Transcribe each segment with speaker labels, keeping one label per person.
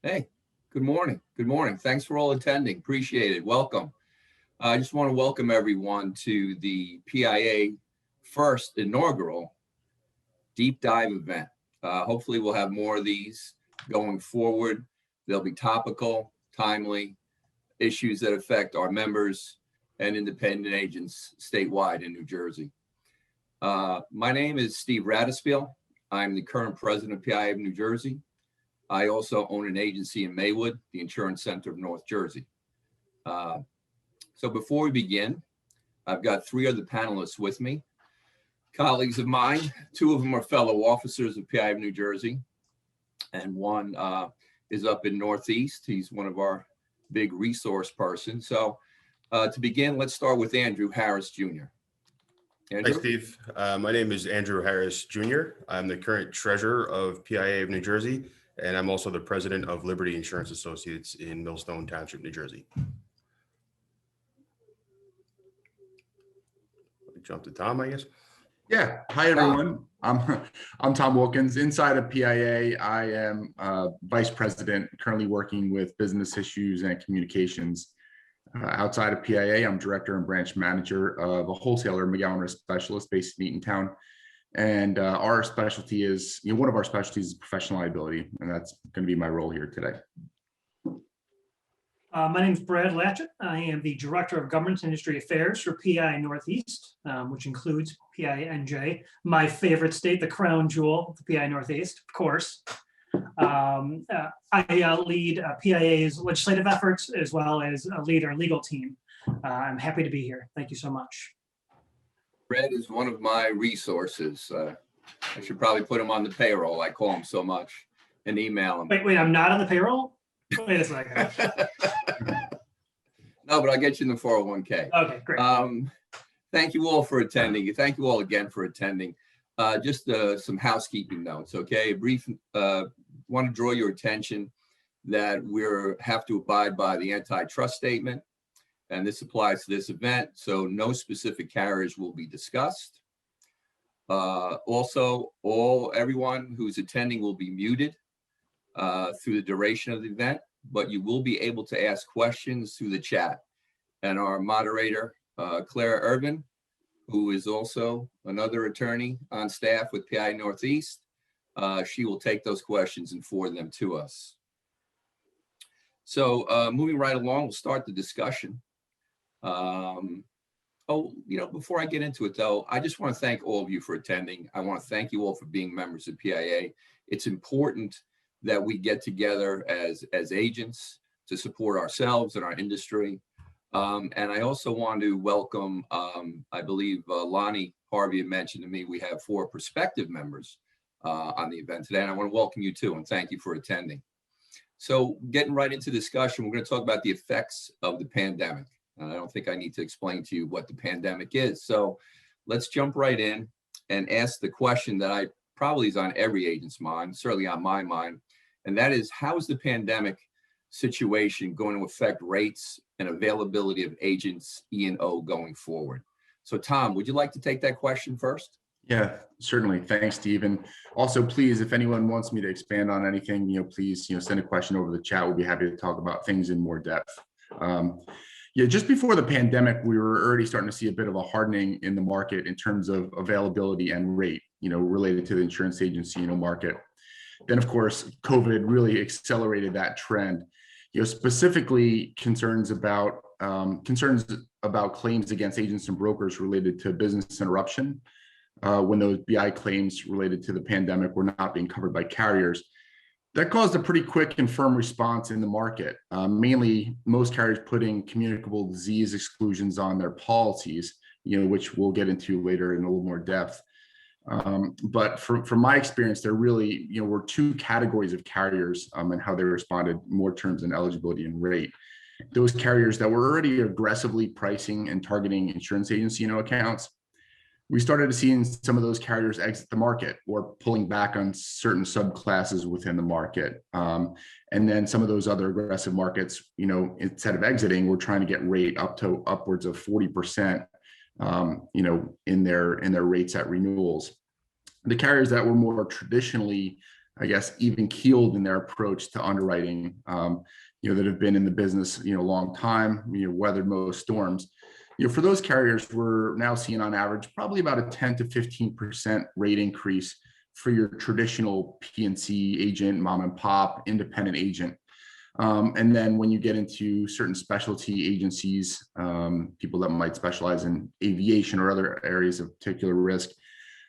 Speaker 1: Hey, good morning. Good morning. Thanks for all attending. Appreciate it. Welcome. I just want to welcome everyone to the PIA first inaugural deep dive event. Hopefully we'll have more of these going forward. They'll be topical, timely, issues that affect our members and independent agents statewide in New Jersey. My name is Steve Radaspiel. I'm the current president of PIA of New Jersey. I also own an agency in Maywood, the Insurance Center of North Jersey. So before we begin, I've got three other panelists with me, colleagues of mine. Two of them are fellow officers of PI of New Jersey, and one is up in Northeast. He's one of our big resource persons. So to begin, let's start with Andrew Harris, Jr. Andrew?
Speaker 2: Hi, Steve. My name is Andrew Harris, Jr. I'm the current treasurer of PIA of New Jersey, and I'm also the president of Liberty Insurance Associates in Millstone Township, New Jersey. Jump to Tom, I guess.
Speaker 3: Yeah. Hi, everyone. I'm Tom Wilkins. Inside of PIA, I am vice president, currently working with business issues and communications. Outside of PIA, I'm director and branch manager of a wholesaler, McGowan Risk Specialist, based in Eatontown. And our specialty is, one of our specialties is professional liability, and that's going to be my role here today.
Speaker 4: My name is Brad Latchett. I am the Director of Government and Industry Affairs for PI Northeast, which includes PINJ, my favorite state, the crown jewel of the PI Northeast, of course. I lead PIA's legislative efforts as well as lead our legal team. I'm happy to be here. Thank you so much.
Speaker 1: Brad is one of my resources. I should probably put him on the payroll. I call him so much and email him.
Speaker 4: Wait, I'm not on the payroll? Wait a second.
Speaker 1: No, but I'll get you in the 401k.
Speaker 4: Okay, great.
Speaker 1: Thank you all for attending. Thank you all again for attending. Just some housekeeping notes, okay? A brief, want to draw your attention that we have to abide by the antitrust statement, and this applies to this event, so no specific carriers will be discussed. Also, everyone who's attending will be muted through the duration of the event, but you will be able to ask questions through the chat. And our moderator, Claire Irvin, who is also another attorney on staff with PI Northeast, she will take those questions and forward them to us. So moving right along, we'll start the discussion. Before I get into it though, I just want to thank all of you for attending. I want to thank you all for being members of PIA. It's important that we get together as agents to support ourselves and our industry. And I also want to welcome, I believe Lonnie Harvey had mentioned to me, we have 4 prospective members on the event today, and I want to welcome you too, and thank you for attending. So getting right into discussion, we're going to talk about the effects of the pandemic. I don't think I need to explain to you what the pandemic is. So let's jump right in and ask the question that I probably is on every agent's mind, certainly on my mind, and that is, how is the pandemic situation going to affect rates and availability of agents E&O going forward? So Tom, would you like to take that question first?
Speaker 3: Yeah, certainly. Thanks, Steve. And also, please, if anyone wants me to expand on anything, please, send a question over the chat. We'll be happy to talk about things in more depth. Just before the pandemic, we were already starting to see a bit of a hardening in the market in terms of availability and rate, related to the insurance agency, market. Then, of course, COVID really accelerated that trend. Specifically concerns about claims against agents and brokers related to business interruption, when those BI claims related to the pandemic were not being covered by carriers. That caused a pretty quick and firm response in the market, mainly most carriers putting communicable disease exclusions on their policies, which we'll get into later in a little more depth. But from my experience, there really were 2 categories of carriers and how they responded, more terms and eligibility and rate. Those carriers that were already aggressively pricing and targeting insurance agency accounts, we started to see some of those carriers exit the market or pulling back on certain subclasses within the market. And then some of those other aggressive markets, instead of exiting, we're trying to get rate up to upwards of 40%, in their rates at renewals. The carriers that were more traditionally I guess, even keeled in their approach to underwriting, that have been in the business, a long time, weathered most storms. For those carriers, we're now seeing on average probably about a 10 to 15% rate increase for your traditional P&C agent, mom and pop, independent agent. And then when you get into certain specialty agencies, people that might specialize in aviation or other areas of particular risk,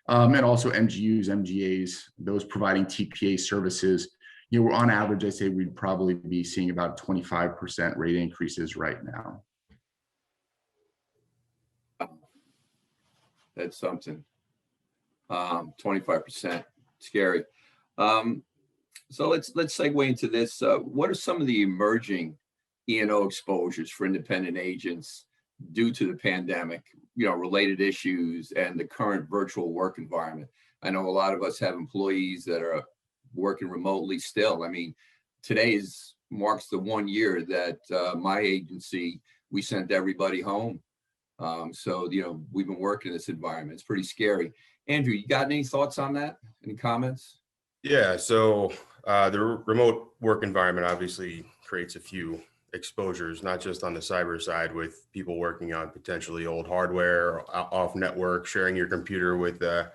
Speaker 3: and also MGUs, MGAs, those providing TPA services, we're on average, I say we'd probably be seeing about 25% rate increases right now.
Speaker 1: That's something. 25%, scary. So let's segue into this. What are some of the emerging E&O exposures for independent agents due to the pandemic, related issues and the current virtual work environment? I know a lot of us have employees that are working remotely still. I mean, today marks the 1 year that my agency, we sent everybody home. So, we've been working in this environment. It's pretty scary. Andrew, you got any thoughts on that? Any comments?
Speaker 2: Yeah, so the remote work environment obviously creates a few exposures, not just on the cyber side with people working on potentially old hardware, off network, sharing your computer with, an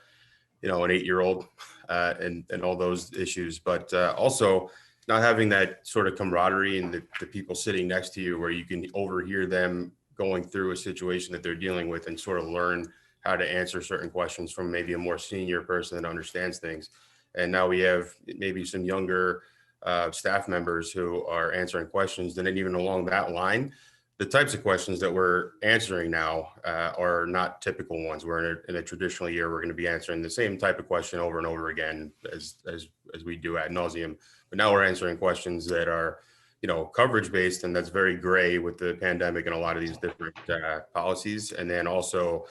Speaker 2: 8-year-old and all those issues, but also not having that sort of camaraderie and the people sitting next to you where you can overhear them going through a situation that they're dealing with and sort of learn how to answer certain questions from maybe a more senior person that understands things. And now we have maybe some younger staff members who are answering questions. And then even along that line, the types of questions that we're answering now are not typical ones. We're in a traditional year, we're going to be answering the same type of question over and over again as we do ad nauseum. But now we're answering questions that are, coverage based, and that's very gray with the pandemic and a lot of these different policies. And then also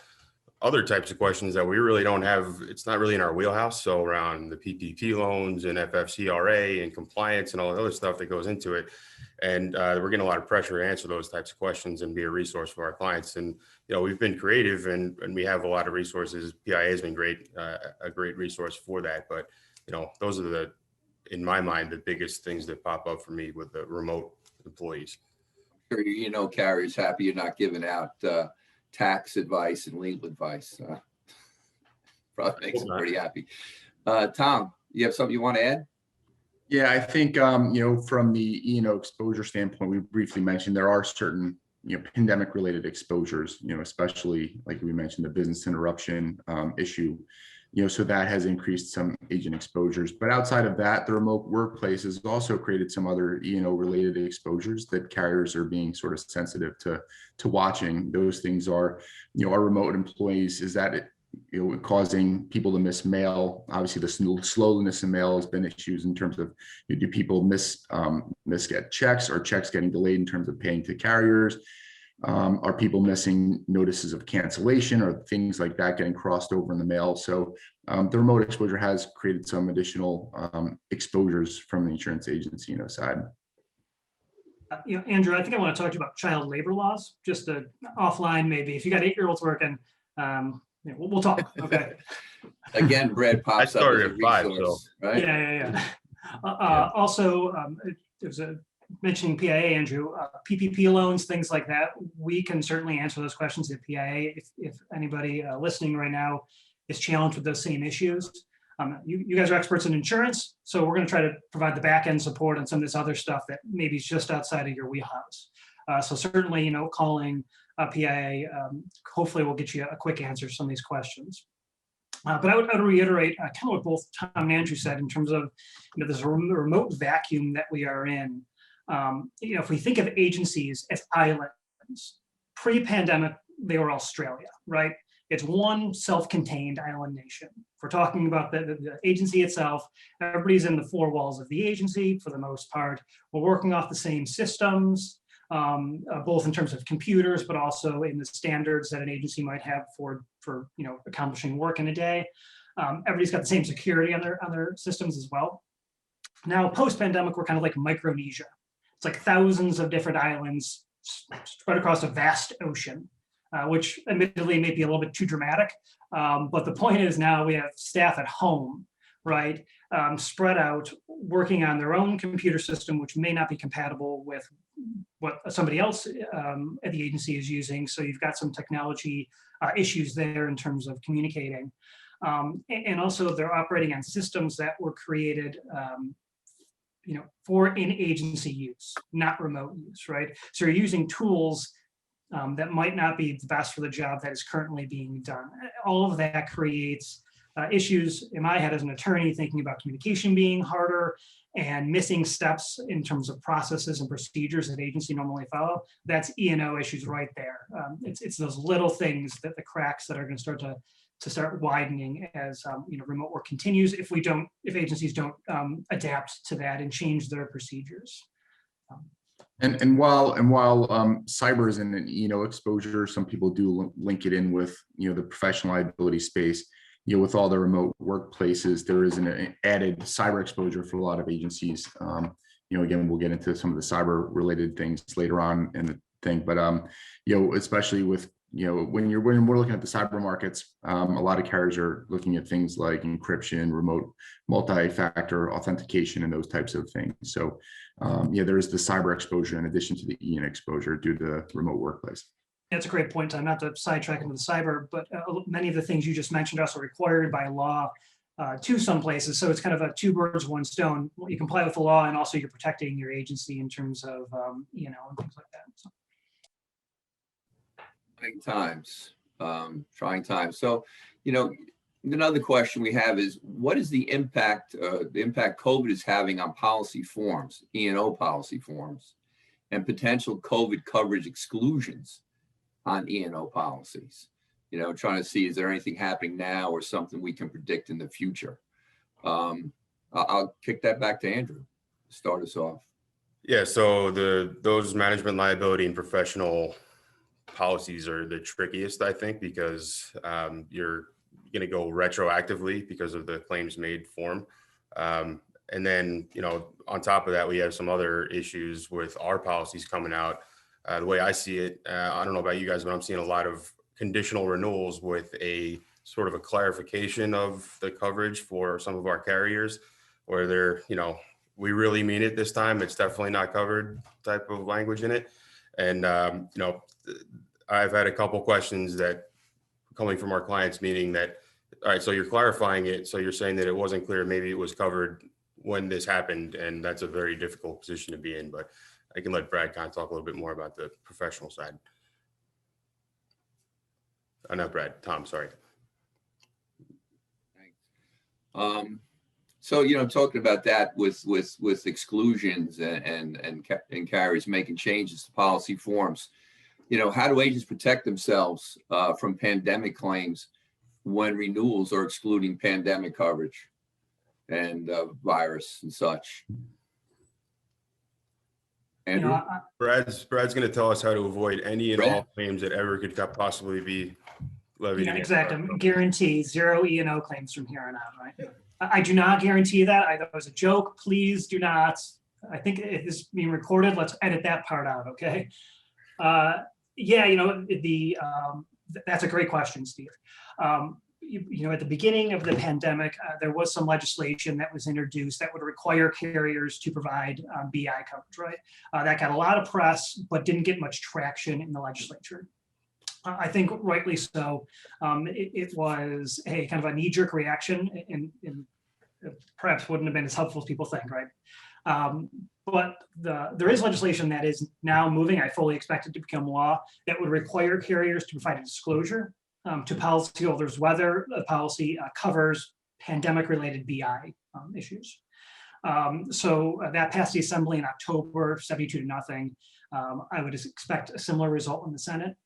Speaker 2: other types of questions that we really don't have, it's not really in our wheelhouse. So around the PPP loans and FFCRA and compliance and all the other stuff that goes into it. And we're getting a lot of pressure to answer those types of questions and be a resource for our clients. And, we've been creative and we have a lot of resources. PIA has been great, a great resource for that. But, those are in my mind, the biggest things that pop up for me with the remote employees.
Speaker 1: Sure, carrier's happy you're not giving out tax advice and legal advice. Probably makes them pretty happy. Tom, you have something you want to add?
Speaker 3: Yeah, I think, from the E&O exposure standpoint, we briefly mentioned there are certain, pandemic related exposures, especially like we mentioned, the business interruption issue, so that has increased some agent exposures. But outside of that, the remote workplace has also created some other, related exposures that carriers are being sort of sensitive to watching. Those things are, our remote employees, is that it, causing people to miss mail. Obviously, the slowness in mail has been issues in terms of, do people misget checks, or checks getting delayed in terms of paying to carriers? Are people missing notices of cancellation or things like that getting crossed over in the mail? So the remote exposure has created some additional exposures from the insurance agency, side.
Speaker 4: Andrew, I think I want to talk to you about child labor laws, just offline maybe. If you got 8-year-olds working, we'll talk. Okay.
Speaker 1: Again, Brad pops
Speaker 2: I started
Speaker 1: up as a
Speaker 2: at 5,
Speaker 1: resource,
Speaker 2: so.
Speaker 1: right?
Speaker 4: Yeah. Also, there's mentioning PIA, Andrew, PPP loans, things like that. We can certainly answer those questions at PIA if anybody listening right now is challenged with those same issues. You guys are experts in insurance, so we're going to try to provide the back end support on some of this other stuff that maybe is just outside of your wheelhouse. So certainly, calling PIA hopefully will get you a quick answer to some of these questions. But I would reiterate kind of what both Tom and Andrew said in terms of this remote vacuum that we are in. If we think of agencies as islands, pre-pandemic, they were Australia, right? It's one self-contained island nation. If we're talking about the agency itself, everybody's in the 4 walls of the agency for the most part. We're working off the same systems, both in terms of computers, but also in the standards that an agency might have for accomplishing work in a day. Everybody's got the same security on their systems as well. Now, post-pandemic, we're kind of like Micronesia. It's like thousands of different islands spread across a vast ocean, which admittedly may be a little bit too dramatic. But the point is now we have staff at home, right? spread out, working on their own computer system, which may not be compatible with what somebody else at the agency is using. So you've got some technology issues there in terms of communicating. And also they're operating on systems that were created for in-agency use, not remote use, right? So you're using tools that might not be the best for the job that is currently being done. All of that creates issues in my head as an attorney, thinking about communication being harder and missing steps in terms of processes and procedures that agency normally follow. That's E&O issues right there. It's those little things, that the cracks that are going to start widening as remote work continues if agencies don't adapt to that and change their procedures.
Speaker 3: And while cyber is an E&O exposure, some people do link it in with the professional liability space. With all the remote workplaces, there is an added cyber exposure for a lot of agencies. Again, we'll get into some of the cyber related things later on in the thing, but especially with when we're looking at the cyber markets, a lot of carriers are looking at things like encryption, remote multi-factor authentication, and those types of things. So there is the cyber exposure in addition to the E&O exposure due to the remote workplace.
Speaker 4: That's a great point, Tom. Not to sidetrack into the cyber, but many of the things you just mentioned are also required by law to some places. So it's kind of a two birds, one stone. You comply with the law, and also you're protecting your agency in terms of, and things like that. So.
Speaker 1: Trying times. So, another question we have is, what is the impact COVID is having on policy forms, E&O policy forms, and potential COVID coverage exclusions on E&O policies? Trying to see, is there anything happening now or something we can predict in the future? I'll kick that back to Andrew to start us off.
Speaker 2: Yeah, so those management liability and professional policies are the trickiest, I think, because you're going to go retroactively because of the claims made form. And then, on top of that, we have some other issues with our policies coming out. The way I see it, I don't know about you guys, but I'm seeing a lot of conditional renewals with a sort of a clarification of the coverage for some of our carriers, where they're, we really mean it this time. It's definitely not covered type of language in it. And, I've had a couple questions that coming from our clients, meaning that, all right, so you're clarifying it. So you're saying that it wasn't clear. Maybe it was covered when this happened. And that's a very difficult position to be in, but I can let Brad kind of talk a little bit more about the professional side. Not Brad, Tom, sorry.
Speaker 1: Thanks. So, talking about that with exclusions and carriers making changes to policy forms, how do agents protect themselves from pandemic claims when renewals are excluding pandemic coverage and virus and such? Andrew?
Speaker 2: Brad's going to tell us how to avoid any and all claims that ever could possibly be levied.
Speaker 4: Yeah, exactly. Guarantee zero E&O claims from here on out, right? I do not guarantee that. I thought it was a joke. Please do not. I think it is being recorded. Let's edit that part out, okay? That's a great question, Steve. At the beginning of the pandemic, there was some legislation that was introduced that would require carriers to provide BI coverage, right? That got a lot of press, but didn't get much traction in the legislature. I think rightly so. It was a kind of a knee-jerk reaction, and perhaps wouldn't have been as helpful as people think, right? But there is legislation that is now moving. I fully expect it to become law that would require carriers to provide a disclosure to policyholders whether the policy covers pandemic-related BI issues. So that passed the Assembly in October, 72-0. I would expect a similar result in the Senate.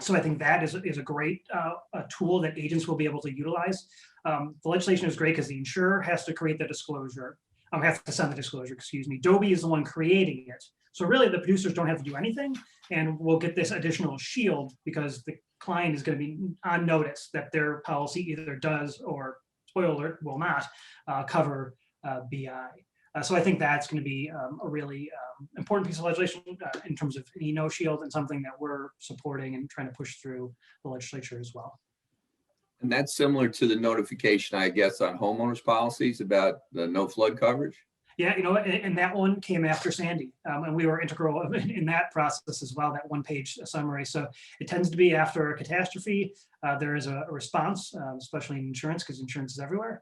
Speaker 4: So I think that is a great a tool that agents will be able to utilize. The legislation is great because the insurer has to create the disclosure. Have to send the disclosure, excuse me. Dobie is the one creating it. So really the producers don't have to do anything, and we'll get this additional shield because the client is going to be on notice that their policy either does or, spoiler alert, will not cover BI. So I think that's going to be a really important piece of legislation in terms of E&O shield, and something that we're supporting and trying to push through the legislature as well.
Speaker 1: And that's similar to the notification, I guess, on homeowners policies about the no flood coverage?
Speaker 4: Yeah, and that one came after Sandy, and we were integral in that process as well, that one-page summary. So it tends to be after a catastrophe, there is a response, especially in insurance, because insurance is everywhere.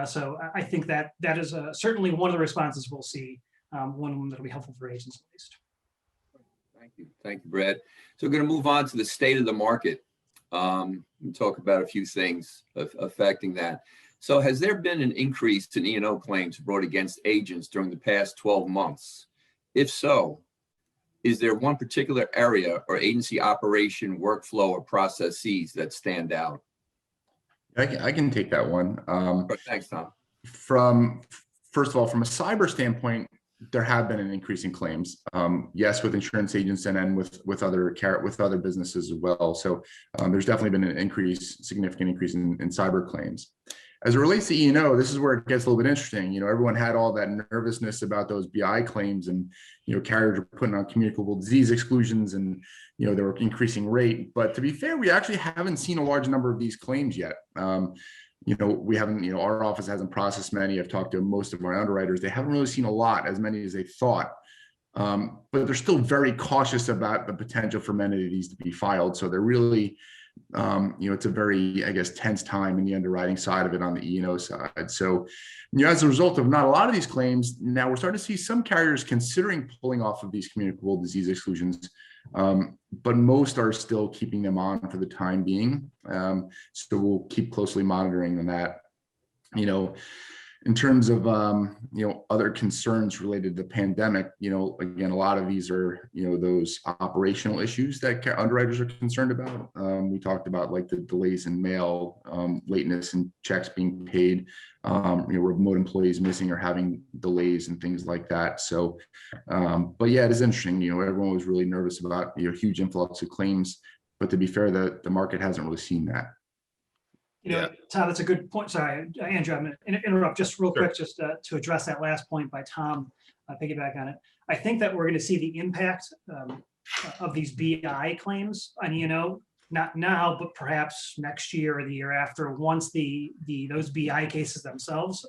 Speaker 4: So I think that is certainly one of the responses we'll see, one that'll be helpful for agents at least.
Speaker 1: Thank you, Brad. So we're going to move on to the state of the market. And talk about a few things affecting that. So has there been an increase in E&O claims brought against agents during the past 12 months? If so, is there one particular area or agency operation, workflow, or processes that stand out?
Speaker 3: I can take that one.
Speaker 1: Thanks, Tom.
Speaker 3: First of all, from a cyber standpoint, there have been an increase in claims. Yes, with insurance agents and then with other businesses as well. So there's definitely been an significant increase in cyber claims. As it relates to E&O, this is where it gets a little bit interesting. Everyone had all that nervousness about those BI claims, and carriers were putting on communicable disease exclusions, and they were increasing rate. But to be fair, we actually haven't seen a large number of these claims yet. We haven't, our office hasn't processed many. I've talked to most of our underwriters. They haven't really seen a lot, as many as they thought. But they're still very cautious about the potential for many of these to be filed. So they're really, it's a very, I guess, tense time in the underwriting side of it on the E&O side. So, as a result of not a lot of these claims, now we're starting to see some carriers considering pulling off of these communicable disease exclusions. But most are still keeping them on for the time being. So we'll keep closely monitoring that. In terms of other concerns related to the pandemic, again, a lot of these are those operational issues that underwriters are concerned about. We talked about like the delays in mail, lateness in checks being paid, remote employees missing or having delays and things like that. So, but yeah, it is interesting. Everyone was really nervous about huge influx of claims, but to be fair, the market hasn't really seen that.
Speaker 4: Tom, that's a good point. Sorry, Andrew, I'm going to interrupt just real quick, just to address that last point by Tom, piggyback on it. I think that we're going to see the impact of these BI claims on, not now, but perhaps next year or the year after, once those BI cases themselves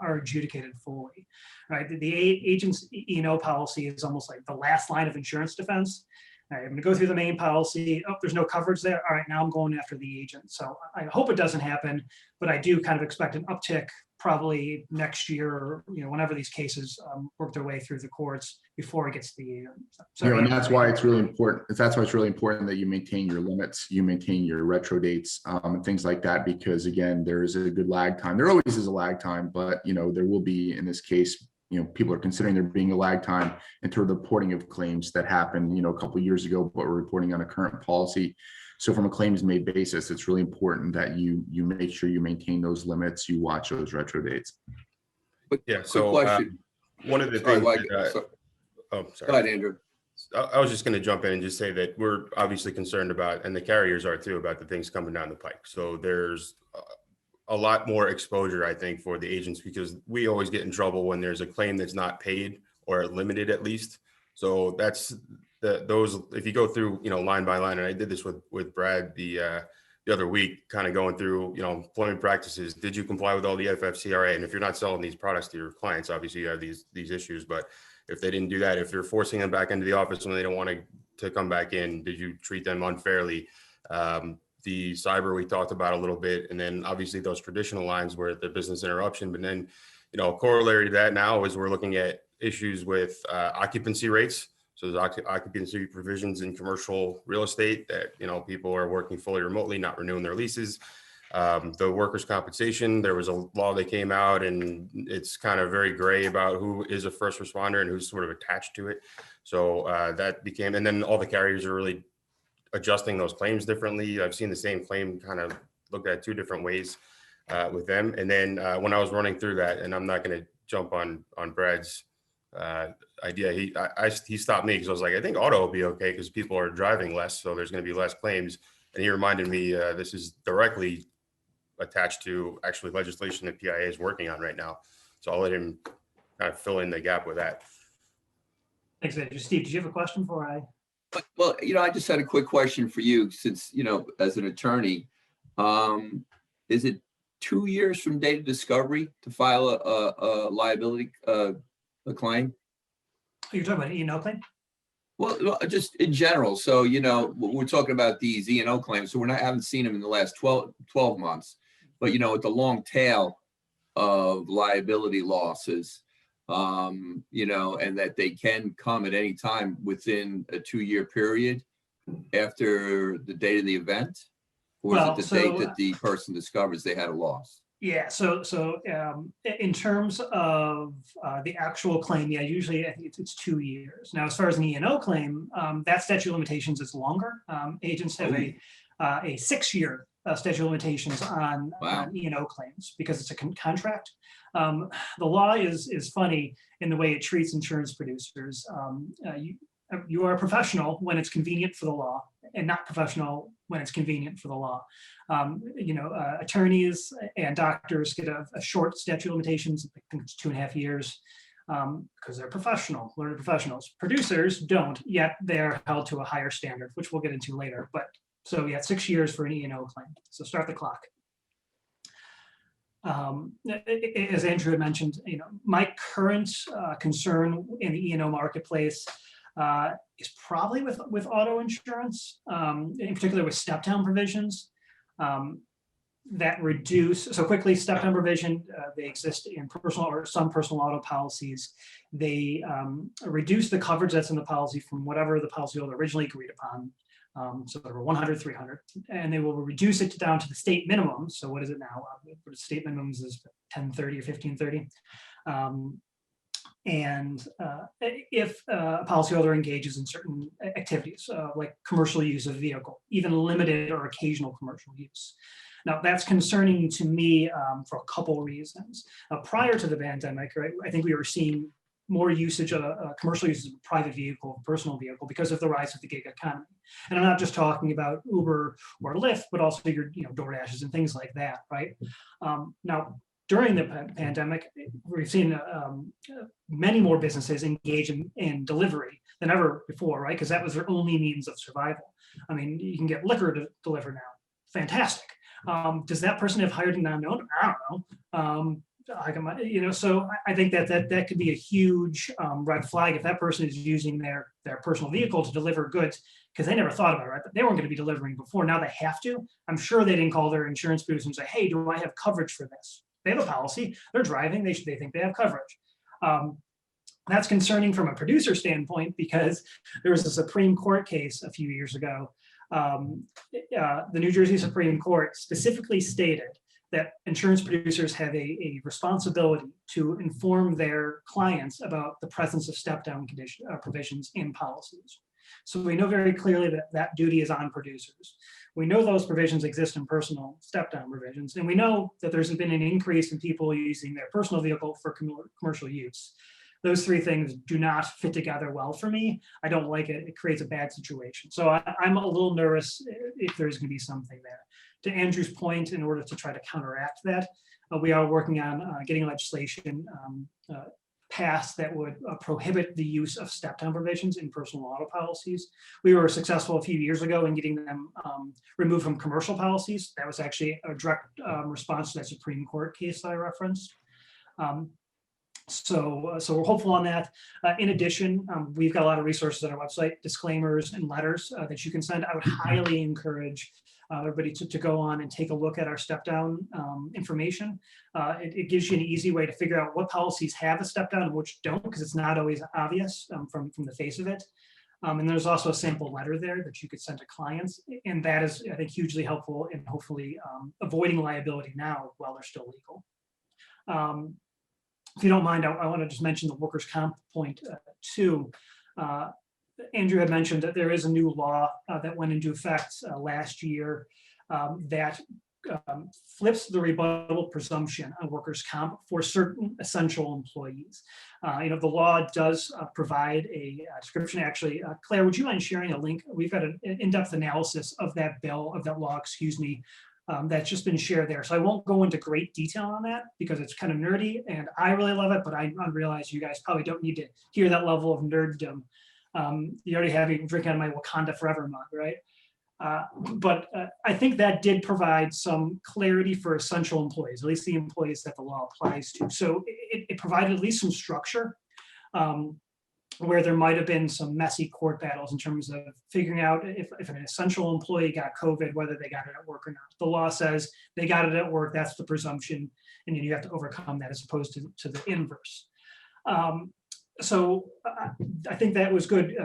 Speaker 4: are adjudicated fully, right? The agent's E&O policy is almost like the last line of insurance defense. All right, I'm going to go through the main policy. Oh, there's no coverage there. All right, now I'm going after the agent. So I hope it doesn't happen, but I do kind of expect an uptick probably next year, or whenever these cases work their way through the courts before it gets to the agent. So,
Speaker 3: and that's why it's really important. That's why it's really important that you maintain your limits, you maintain your retro dates, and things like that, because again, there is a good lag time. There always is a lag time, but there will be in this case. People are considering there being a lag time in terms of the reporting of claims that happened, a couple of years ago, but we're reporting on a current policy. So from a claims made basis, it's really important that you make sure you maintain those limits, you watch those retro dates.
Speaker 1: But
Speaker 2: yeah, so one of the things oh, sorry.
Speaker 1: Go ahead, Andrew.
Speaker 2: I was just going to jump in and just say that we're obviously concerned about, and the carriers are too, about the things coming down the pike. So there's a lot more exposure, I think, for the agents, because we always get in trouble when there's a claim that's not paid or limited at least. So that's those, if you go through, line by line, and I did this with Brad the other week, kind of going through, employment practices. Did you comply with all the FFCRA? And if you're not selling these products to your clients, obviously you have these issues. But if they didn't do that, if you're forcing them back into the office when they don't want to come back in, did you treat them unfairly? The cyber we talked about a little bit, and then obviously those traditional lines where the business interruption. But then, corollary to that now is we're looking at issues with occupancy rates. So there's occupancy provisions in commercial real estate that, people are working fully remotely, not renewing their leases. The workers' compensation, there was a law that came out, and it's kind of very gray about who is a first responder and who's sort of attached to it. So that became, and then all the carriers are really adjusting those claims differently. I've seen the same claim kind of looked at two different ways with them. And then when I was running through that, and I'm not going to jump on Brad's idea, he stopped me because I was like, I think auto will be okay because people are driving less, so there's going to be less claims. And he reminded me this is directly attached to actually legislation that PIA is working on right now. So I'll let him kind of fill in the gap with that.
Speaker 4: Thanks, Andrew. Steve, did you have a question before I?
Speaker 1: Well, I just had a quick question for you, since, as an attorney, Is it 2 years from date of discovery to file a liability a claim?
Speaker 4: You're talking about E&O claim?
Speaker 1: Well, just in general. So, you know, we're talking about these E&O claims. So haven't seen them in the last 12 months. But, you know, with the long tail of liability losses, you know, and that they can come at any time within a 2-year period after the date of the event? Or is
Speaker 4: Well,
Speaker 1: it the
Speaker 4: so,
Speaker 1: date that the person discovers they had a loss?
Speaker 4: Yeah, so in terms of the actual claim, yeah, usually I think it's 2 years. Now, as far as an E&O claim, that statute of limitations is longer. Agents have a 6-year statute of limitations on E&O claims because it's a contract. The law is funny in the way it treats insurance producers. You are a professional when it's convenient for the law, and not professional when it's convenient for the law. You know, attorneys and doctors get a short statute of limitations. I think it's 2.5 years because they're professional, learned professionals. Producers don't, yet they're held to a higher standard, which we'll get into later. But so yeah, 6 years for an E&O claim. So start the clock. As Andrew had mentioned, you know, my current concern in the E&O marketplace is probably with auto insurance, in particular with step-down provisions that reduce, so quickly, step-down provision, they exist in personal or some personal auto policies. They reduce the coverage that's in the policy from whatever the policyholder originally agreed upon. So there were 100, 300, and they will reduce it down to the state minimum. So what is it now? The state minimums is 1030 or 1530. And if a policyholder engages in certain activities, like commercial use of vehicle, even limited or occasional commercial use. Now, that's concerning to me for a couple of reasons. Prior to the pandemic, right, I think we were seeing more usage of commercial use of a private vehicle, personal vehicle, because of the rise of the gig economy. And I'm not just talking about Uber or Lyft, but also your, you know, DoorDashes and things like that, right? Now, during the pandemic, we've seen many more businesses engage in delivery than ever before, right? Because that was their only means of survival. I mean, you can get liquor to deliver now. Fantastic. Does that person have hired an unknown? I don't know. You know, so I think that could be a huge red flag if that person is using their personal vehicle to deliver goods, because they never thought about it, right? But they weren't going to be delivering before. Now they have to. I'm sure they didn't call their insurance producer and say, "Hey, do I have coverage for this?" They have a policy. They're driving. They think they have coverage. That's concerning from a producer standpoint because there was a Supreme Court case a few years ago. The New Jersey Supreme Court specifically stated that insurance producers have a responsibility to inform their clients about the presence of step-down provisions in policies. So we know very clearly that that duty is on producers. We know those provisions exist in personal step-down provisions, and we know that there's been an increase in people using their personal vehicle for commercial use. Those three things do not fit together well for me. I don't like it. It creates a bad situation. So I'm a little nervous if there's going to be something there. To Andrew's point, in order to try to counteract that, we are working on getting legislation passed that would prohibit the use of step-down provisions in personal auto policies. We were successful a few years ago in getting them removed from commercial policies. That was actually a direct response to that Supreme Court case that I referenced. So we're hopeful on that. In addition, we've got a lot of resources on our website, disclaimers and letters that you can send. I would highly encourage everybody to go on and take a look at our step down information. It gives you an easy way to figure out what policies have a step down and which don't, because it's not always obvious from the face of it. And there's also a sample letter there that you could send to clients. And that is, I think, hugely helpful in hopefully avoiding liability now while they're still legal. If you don't mind, I want to just mention the workers' comp point too. Andrew had mentioned that there is a new law that went into effect last year that flips the rebuttable presumption on workers' comp for certain essential employees. You know, the law does provide a description. Actually, Claire, would you mind sharing a link? We've got an in-depth analysis of that bill, of that law, excuse me, that's just been shared there. So I won't go into great detail on that because it's kind of nerdy and I really love it, but I realize you guys probably don't need to hear that level of nerddom. You already have me drinking out of my Wakanda Forever mug, right? But I think that did provide some clarity for essential employees, at least the employees that the law applies to. So it provided at least some structure, where there might have been some messy court battles in terms of figuring out if an essential employee got COVID, whether they got it at work or not. The law says they got it at work, that's the presumption, and you have to overcome that as opposed to the inverse. So I think that was good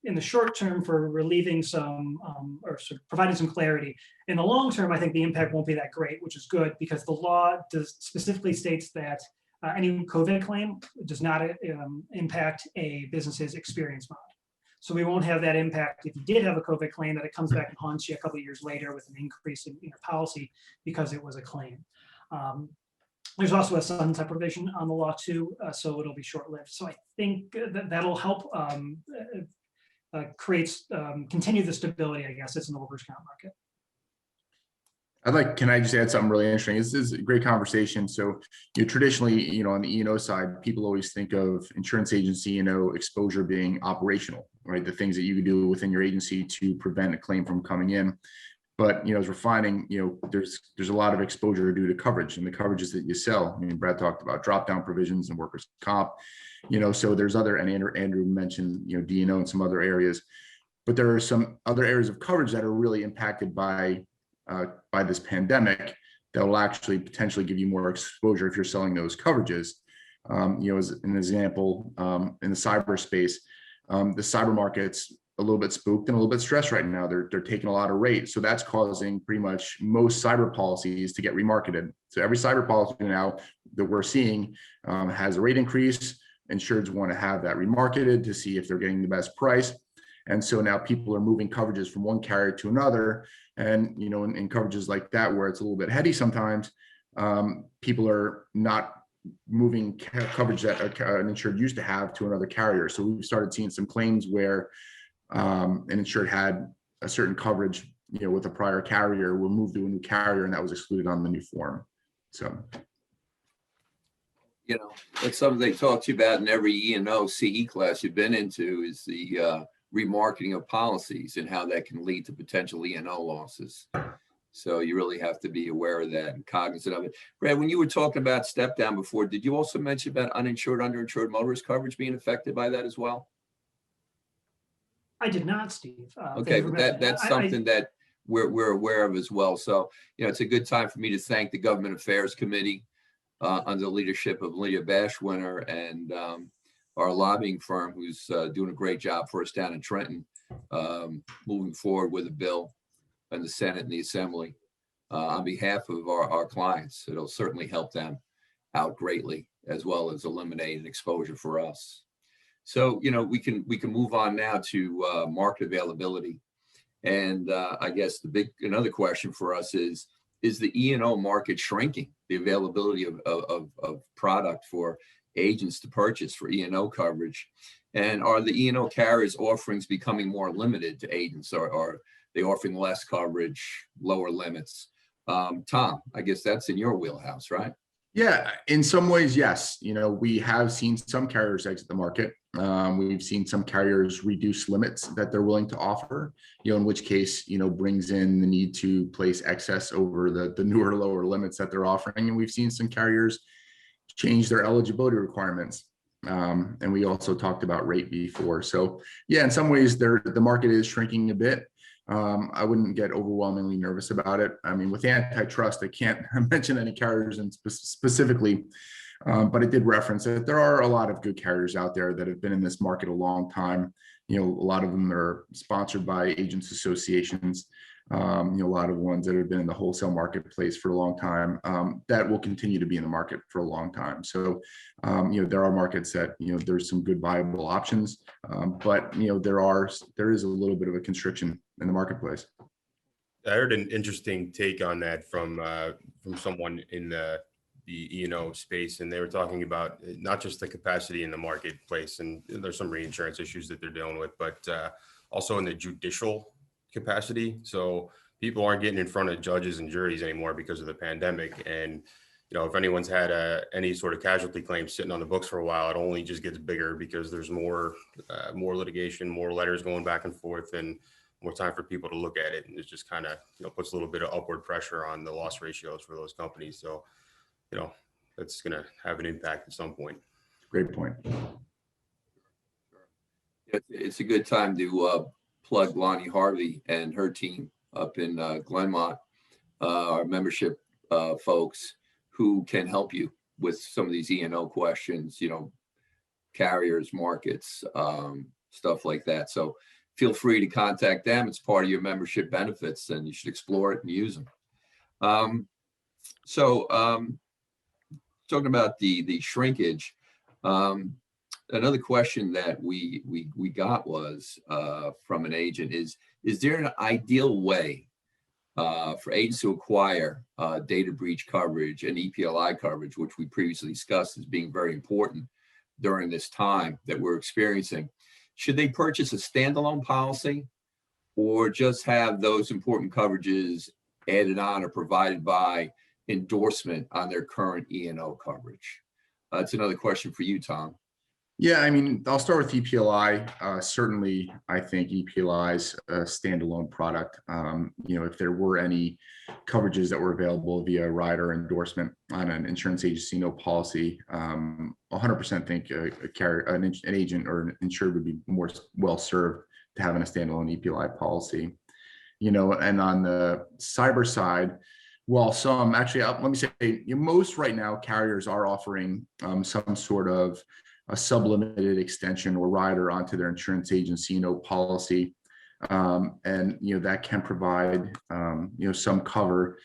Speaker 4: in the short term for relieving some, or sort of providing some clarity. In the long term, I think the impact won't be that great, which is good because the law specifically states that any COVID claim does not impact a business's experience model. So we won't have that impact if you did have a COVID claim that it comes back and haunts you a couple of years later with an increase in your policy because it was a claim. There's also a sunset provision on the law too, so it'll be short-lived. So I think that'll help continue the stability, I guess, it's in the workers' comp market.
Speaker 3: Can I just add something really interesting? This is a great conversation. So, traditionally, on the E&O side, people always think of insurance agency, exposure being operational, right? The things that you can do within your agency to prevent a claim from coming in. But, as we're finding, there's a lot of exposure due to coverage and the coverages that you sell. I mean, Brad talked about drop-down provisions and workers' comp, so there's other, and Andrew mentioned, D&O and some other areas, but there are some other areas of coverage that are really impacted by this pandemic that will actually potentially give you more exposure if you're selling those coverages. As an example, in the cyberspace, the cyber market's a little bit spooked and a little bit stressed right now. They're taking a lot of rate. So that's causing pretty much most cyber policies to get remarketed. So every cyber policy now that we're seeing has a rate increase. Insureds want to have that remarketed to see if they're getting the best price. And so now people are moving coverages from one carrier to another. And, in coverages like that, where it's a little bit heady sometimes, people are not moving coverage that an insured used to have to another carrier. So we've started seeing some claims where an insured had a certain coverage, with a prior carrier, will move to a new carrier, and that was excluded on the new form. So,
Speaker 1: that's something they talk to you about in every E&O CE class you've been into is the remarketing of policies and how that can lead to potential E&O losses. So you really have to be aware of that and cognizant of it. Brad, when you were talking about step down before, did you also mention about uninsured, underinsured motorist coverage being affected by that as well?
Speaker 4: I did not, Steve.
Speaker 1: Okay, but that's something that we're aware of as well. So, it's a good time for me to thank the Government Affairs Committee under the leadership of Lydia Bashwinner and our lobbying firm, who's doing a great job for us down in Trenton, moving forward with a bill in the Senate and the Assembly on behalf of our clients. It'll certainly help them out greatly, as well as eliminate an exposure for us. So, we can move on now to market availability. And I guess another question for us is the E&O market shrinking, the availability of product for agents to purchase for E&O coverage? And are the E&O carriers' offerings becoming more limited to agents, or are they offering less coverage, lower limits? Tom, I guess that's in your wheelhouse, right?
Speaker 3: Yeah, in some ways, yes. We have seen some carriers exit the market. We've seen some carriers reduce limits that they're willing to offer, in which case, brings in the need to place excess over the newer, lower limits that they're offering. And we've seen some carriers change their eligibility requirements. And we also talked about rate before. So yeah, in some ways the market is shrinking a bit. I wouldn't get overwhelmingly nervous about it. I mean, with antitrust, I can't mention any carriers specifically, but it did reference that there are a lot of good carriers out there that have been in this market a long time. A lot of them are sponsored by agents associations. A lot of ones that have been in the wholesale marketplace for a long time, that will continue to be in the market for a long time. So, there are markets that, there's some good viable options, but, there is a little bit of a constriction in the marketplace.
Speaker 2: I heard an interesting take on that from someone in the E&O space, and they were talking about not just the capacity in the marketplace, and there's some reinsurance issues that they're dealing with, but also in the judicial capacity. So people aren't getting in front of judges and juries anymore because of the pandemic. And, if anyone's had any sort of casualty claim sitting on the books for a while, it only just gets bigger because there's more litigation, more letters going back and forth. And more time for people to look at it, and it just kind of, puts a little bit of upward pressure on the loss ratios for those companies. So, that's going to have an impact at some point.
Speaker 3: Great point.
Speaker 1: It's a good time to plug Lonnie Harvey and her team up in Glenmont, our membership folks who can help you with some of these E&O questions, carriers, markets, stuff like that. So feel free to contact them. It's part of your membership benefits, and you should explore it and use them. Talking about the shrinkage, another question that we got was from an agent is there an ideal way for agents to acquire data breach coverage and EPLI coverage, which we previously discussed as being very important during this time that we're experiencing? Should they purchase a standalone policy or just have those important coverages added on or provided by endorsement on their current E&O coverage? That's another question for you, Tom.
Speaker 3: Yeah, I mean, I'll start with EPLI. Certainly, I think EPLI is a standalone product. If there were any coverages that were available via rider endorsement on an insurance agency no policy, 100% think an agent or an insured would be more well served to having a standalone EPLI policy. And on the cyber side, well, some actually, let me say, most right now carriers are offering some sort of a sublimited extension or rider onto their insurance agency policy, and that can provide some cover.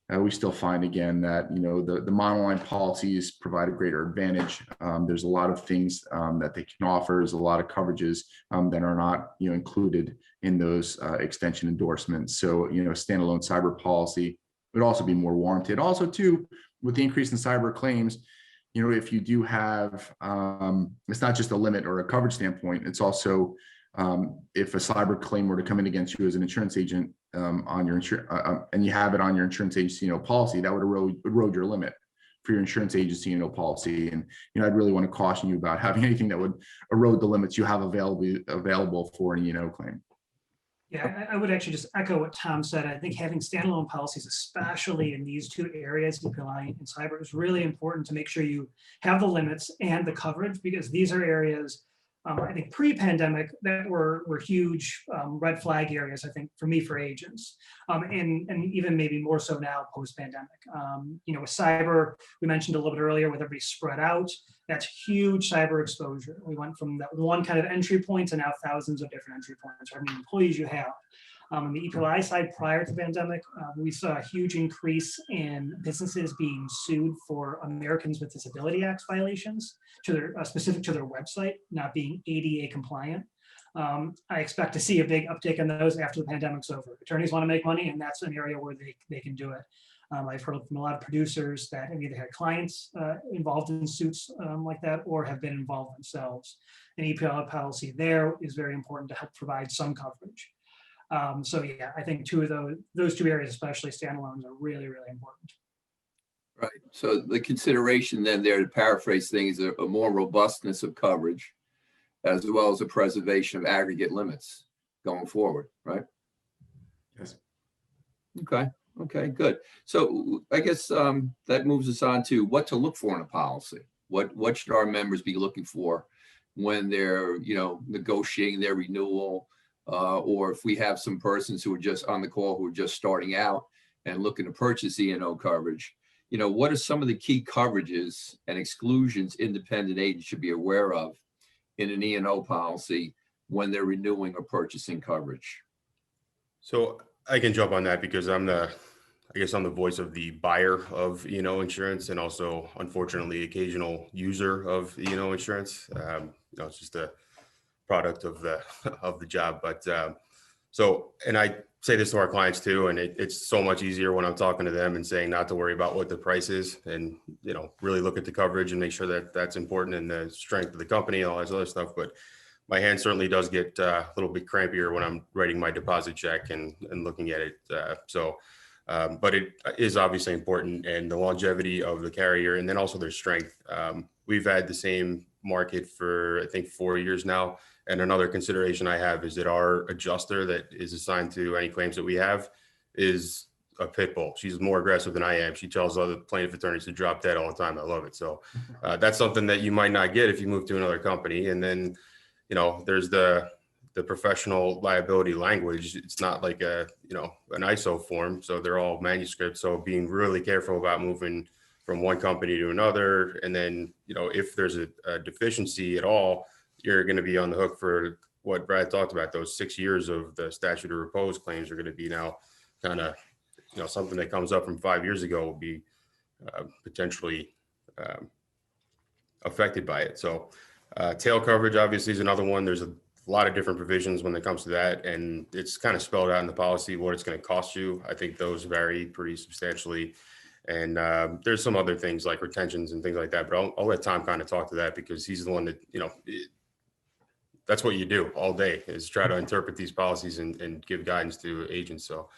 Speaker 3: We still find again that the monoline policies provide a greater advantage. There's a lot of things that they can offer. There's a lot of coverages that are not included in those extension endorsements. So a standalone cyber policy would also be more warranted. Also, too, with the increase in cyber claims, if you do have, it's not just a limit or a coverage standpoint, it's also if a cyber claim were to come in against you as an insurance agent on your and you have it on your insurance agency policy, that would erode your limit for your insurance agency policy. And I'd really want to caution you about having anything that would erode the limits you have available for an E&O claim.
Speaker 4: Yeah, I would actually just echo what Tom said. I think having standalone policies, especially in these two areas, EPLI and cyber, is really important to make sure you have the limits and the coverage, because these are areas, I think pre-pandemic, that were huge red flag areas, I think, for me, for agents, and even maybe more so now post-pandemic. With cyber, we mentioned a little bit earlier, with everybody spread out, that's huge cyber exposure. We went from that one kind of entry point to now thousands of different entry points, or how many employees you have. On the EPLI side, prior to the pandemic, we saw a huge increase in businesses being sued for Americans with Disability Act violations, specific to their website not being ADA compliant. I expect to see a big uptick in those after the pandemic's over. Attorneys want to make money, and that's an area where they can do it. I've heard from a lot of producers that have either had clients involved in suits like that or have been involved themselves. An EPLI policy there is very important to help provide some coverage. So yeah, I think those two areas, especially standalones, are really, really important.
Speaker 1: Right. So the consideration then there, to paraphrase things, a more robustness of coverage, as well as a preservation of aggregate limits going forward, right?
Speaker 3: Yes.
Speaker 1: Okay, good. So I guess that moves us on to what to look for in a policy. What should our members be looking for when they're negotiating their renewal, or if we have some persons who are just on the call who are just starting out and looking to purchase E&O coverage? What are some of the key coverages and exclusions independent agents should be aware of in an E&O policy when they're renewing or purchasing coverage?
Speaker 2: So I can jump on that because I'm the voice of the buyer of insurance, and also, unfortunately, occasional user of insurance. It's just a product of the job. But and I say this to our clients too, and it's so much easier when I'm talking to them and saying not to worry about what the price is, and really look at the coverage and make sure that that's important, and the strength of the company and all this other stuff. But my hand certainly does get a little bit crampier when I'm writing my deposit check and looking at it. But it is obviously important, and the longevity of the carrier, and then also their strength. we've had the same market for, I think, 4 years now. And another consideration I have is that our adjuster that is assigned to any claims that we have is a pit bull. She's more aggressive than I am. She tells other plaintiff attorneys to drop dead all the time. I love it. So that's something that you might not get if you move to another company. And then, you know, there's the professional liability language. It's not like a, you know, an ISO form. So they're all manuscripts. So being really careful about moving from one company to another. And then, you know, if there's a deficiency at all, you're going to be on the hook for what Brad talked about. Those 6 years of the statute of repose claims are going to be now kind of, you know, something that comes up from 5 years ago will be potentially affected by it. So tail coverage obviously is another one. There's a lot of different provisions when it comes to that, and it's kind of spelled out in the policy what it's going to cost you. I think those vary pretty substantially. And there's some other things like retentions and things like that, but I'll let Tom kind of talk to that because he's the one that, you know, that's what you do all day is try to interpret these policies and give guidance to agents. So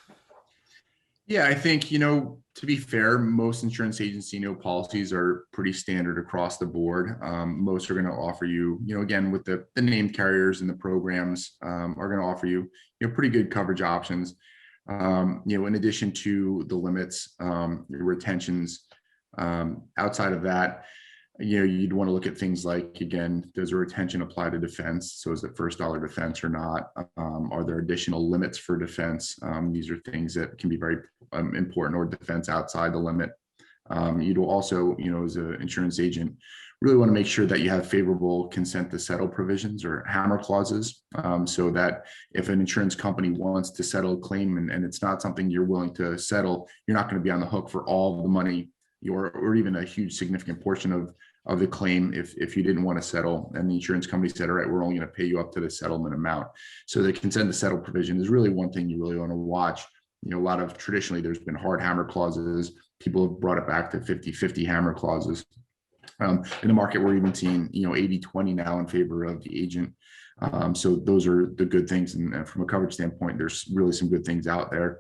Speaker 3: yeah, I think, you know, to be fair, most insurance agency, you know, policies are pretty standard across the board. Most are going to offer you, you know, again, with the named carriers and the programs are going to offer you, you know, pretty good coverage options. You know, in addition to the limits, retentions, outside of that, you know, you'd want to look at things like, again, does a retention apply to defense? So is it first dollar defense or not? Are there additional limits for defense? These are things that can be very important, or defense outside the limit. You'd also, you know, as an insurance agent, really want to make sure that you have favorable consent to settle provisions or hammer clauses, so that if an insurance company wants to settle a claim and it's not something you're willing to settle, you're not going to be on the hook for all the money or even a huge significant portion of the claim if you didn't want to settle and the insurance company said, all right, we're only going to pay you up to the settlement amount. So the consent to settle provision is really one thing you really want to watch. You know, a lot of traditionally there's been hard hammer clauses. People have brought it back to 50-50 hammer clauses. In the market, we're even seeing, you know, 80-20 now in favor of the agent. So those are the good things. And from a coverage standpoint, there's really some good things out there.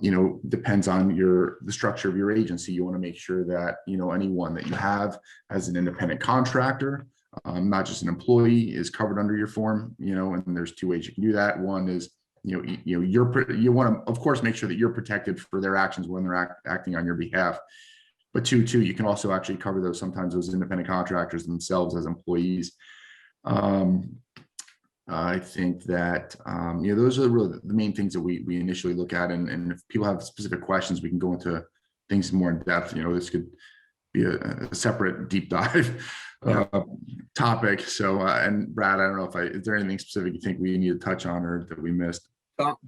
Speaker 3: You know, depends on the structure of your agency. You want to make sure that, you know, anyone that you have as an independent contractor, not just an employee, is covered under your form, you know, and there's two ways you can do that. One is, you want to, of course, make sure that you're protected for their actions when they're acting on your behalf. But two, you can also actually cover those independent contractors themselves as employees. I think that, you know, those are really the main things that we initially look at. And if people have specific questions, we can go into things more in depth. You know, this could be a separate deep dive topic. So, and Brad, I don't know is there anything specific you think we need to touch on or that we missed?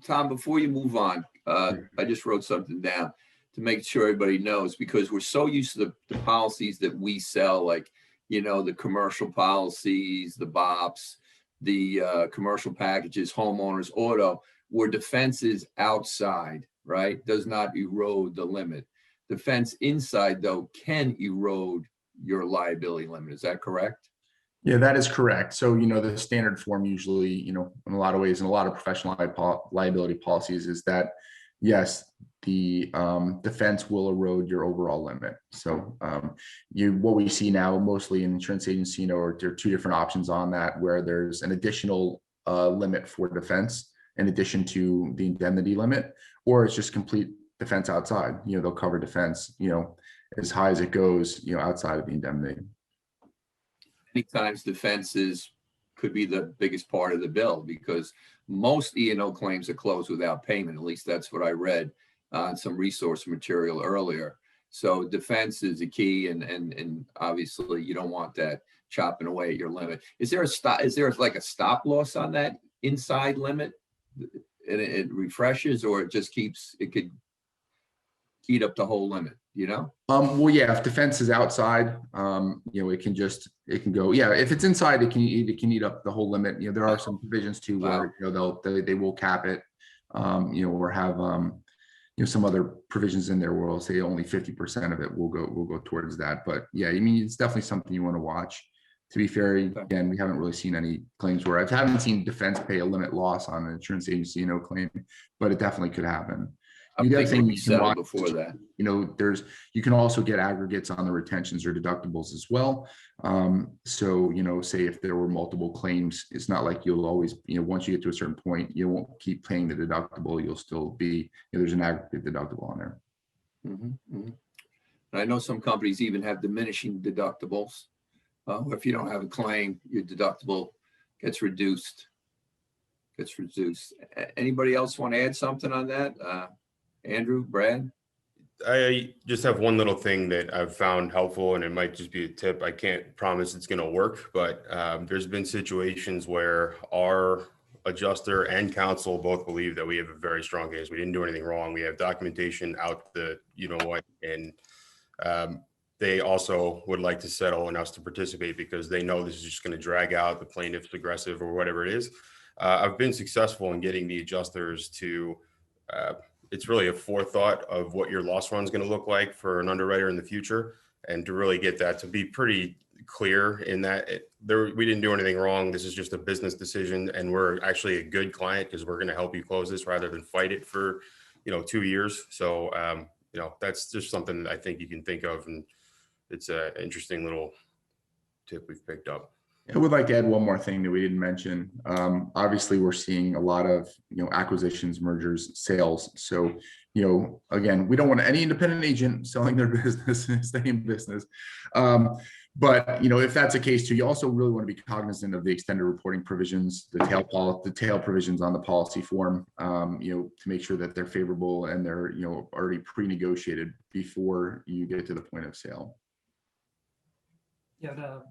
Speaker 1: Tom, before you move on, I just wrote something down to make sure everybody knows, because we're so used to the policies that we sell, like, you know, the commercial policies, the BOPs, the commercial packages, homeowners, auto, where defense is outside, right? Does not erode the limit. Defense inside, though, can erode your liability limit. Is that correct?
Speaker 3: Yeah, that is correct. So, you know, the standard form usually, you know, in a lot of ways, in a lot of professional liability policies is that, yes, the defense will erode your overall limit. So what we see now mostly in insurance agency, you know, there are two different options on that, where there's an additional limit for defense in addition to the indemnity limit, or it's just complete defense outside. You know, they'll cover defense, you know, as high as it goes, you know, outside of the indemnity.
Speaker 1: Many times defenses could be the biggest part of the bill, because most E&O claims are closed without payment. At least that's what I read on some resource material earlier. So defense is the key, and obviously you don't want that chopping away at your limit. Is there like a stop loss on that inside limit, and it refreshes, or it just it could eat up the whole limit, you know?
Speaker 3: Well, yeah, if defense is outside, you know, it can go, yeah, if it's inside, it can eat up the whole limit. You know, there are some provisions too where, you know, they will cap it, you know, or have, you know, some other provisions in there where we'll say only 50% of it will go towards that. But yeah, I mean, it's definitely something you want to watch. To be fair, again, we haven't really seen any claims where haven't seen defense pay a limit loss on an insurance agency, you know, claim, but it definitely could happen.
Speaker 1: I'm
Speaker 3: The other
Speaker 1: thinking
Speaker 3: thing
Speaker 1: we
Speaker 3: you can
Speaker 1: settled
Speaker 3: watch,
Speaker 1: before that.
Speaker 3: you know, you can also get aggregates on the retentions or deductibles as well. So, you know, say if there were multiple claims, it's not like you'll always, you know, once you get to a certain point, you won't keep paying the deductible. You'll still be, you know, there's an aggregate deductible on there.
Speaker 1: And I know some companies even have diminishing deductibles. If you don't have a claim, your deductible gets reduced. Anybody else want to add something on that? Andrew, Brad?
Speaker 2: I just have one little thing that I've found helpful, and it might just be a tip. I can't promise it's going to work, but there's been situations where our adjuster and counsel both believe that we have a very strong case. We didn't do anything wrong. We have documentation out the, you know what, and they also would like to settle and us to participate because they know this is just going to drag out, the plaintiff's aggressive or whatever it is. I've been successful in getting the adjusters to, it's really a forethought of what your loss run is going to look like for an underwriter in the future, and to really get that to be pretty clear in that we didn't do anything wrong. This is just a business decision, and we're actually a good client because we're going to help you close this rather than fight it for, you know, 2 years. So, you know, that's just something that I think you can think of, and it's an interesting little tip we've picked up.
Speaker 3: I would like to add one more thing that we didn't mention. Obviously, we're seeing a lot of, you know, acquisitions, mergers, sales. So, you know, again, we don't want any independent agent selling their business and staying in business. But, you know, if that's the case too, you also really want to be cognizant of the extended reporting provisions, the tail provisions on the policy form, you know, to make sure that they're favorable and they're, you know, already pre-negotiated before you get to the point of sale.
Speaker 4: Yeah, to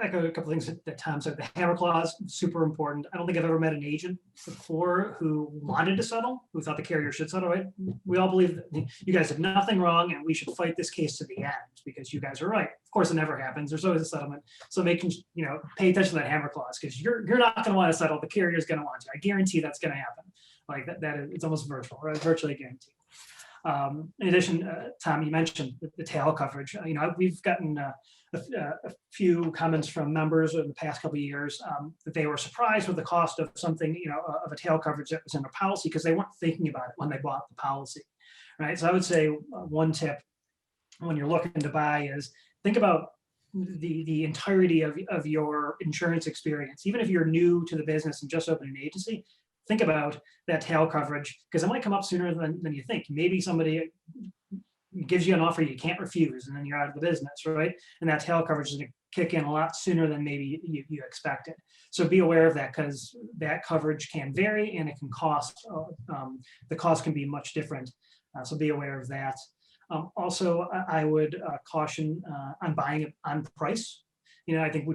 Speaker 4: echo a couple things that Tom said. The hammer clause, super important. I don't think I've ever met an agent before who wanted to settle, who thought the carrier should settle. Right? We all believe that you guys did nothing wrong and we should fight this case to the end because you guys are right. Of course, it never happens. There's always a settlement. So making, you know, pay attention to that hammer clause because you're not going to want to settle. The carrier is going to want to. I guarantee that's going to happen. Like that is, it's almost virtual, right? Virtually guaranteed. In addition, Tom, you mentioned the tail coverage. You know, we've gotten a few comments from members in the past couple of years that they were surprised with the cost of something, you know, of a tail coverage that was in a policy because they weren't thinking about it when they bought the policy, right? So I would say one tip when you're looking to buy is think about the entirety of your insurance experience. Even if you're new to the business and just opened an agency, think about that tail coverage because it might come up sooner than you think. Maybe somebody gives you an offer you can't refuse and then you're out of the business, right? And that tail coverage is going to kick in a lot sooner than maybe you expected. So be aware of that because that coverage can vary and it can cost, the cost can be much different. So be aware of that. Also, I would caution on buying it on price. You know, I think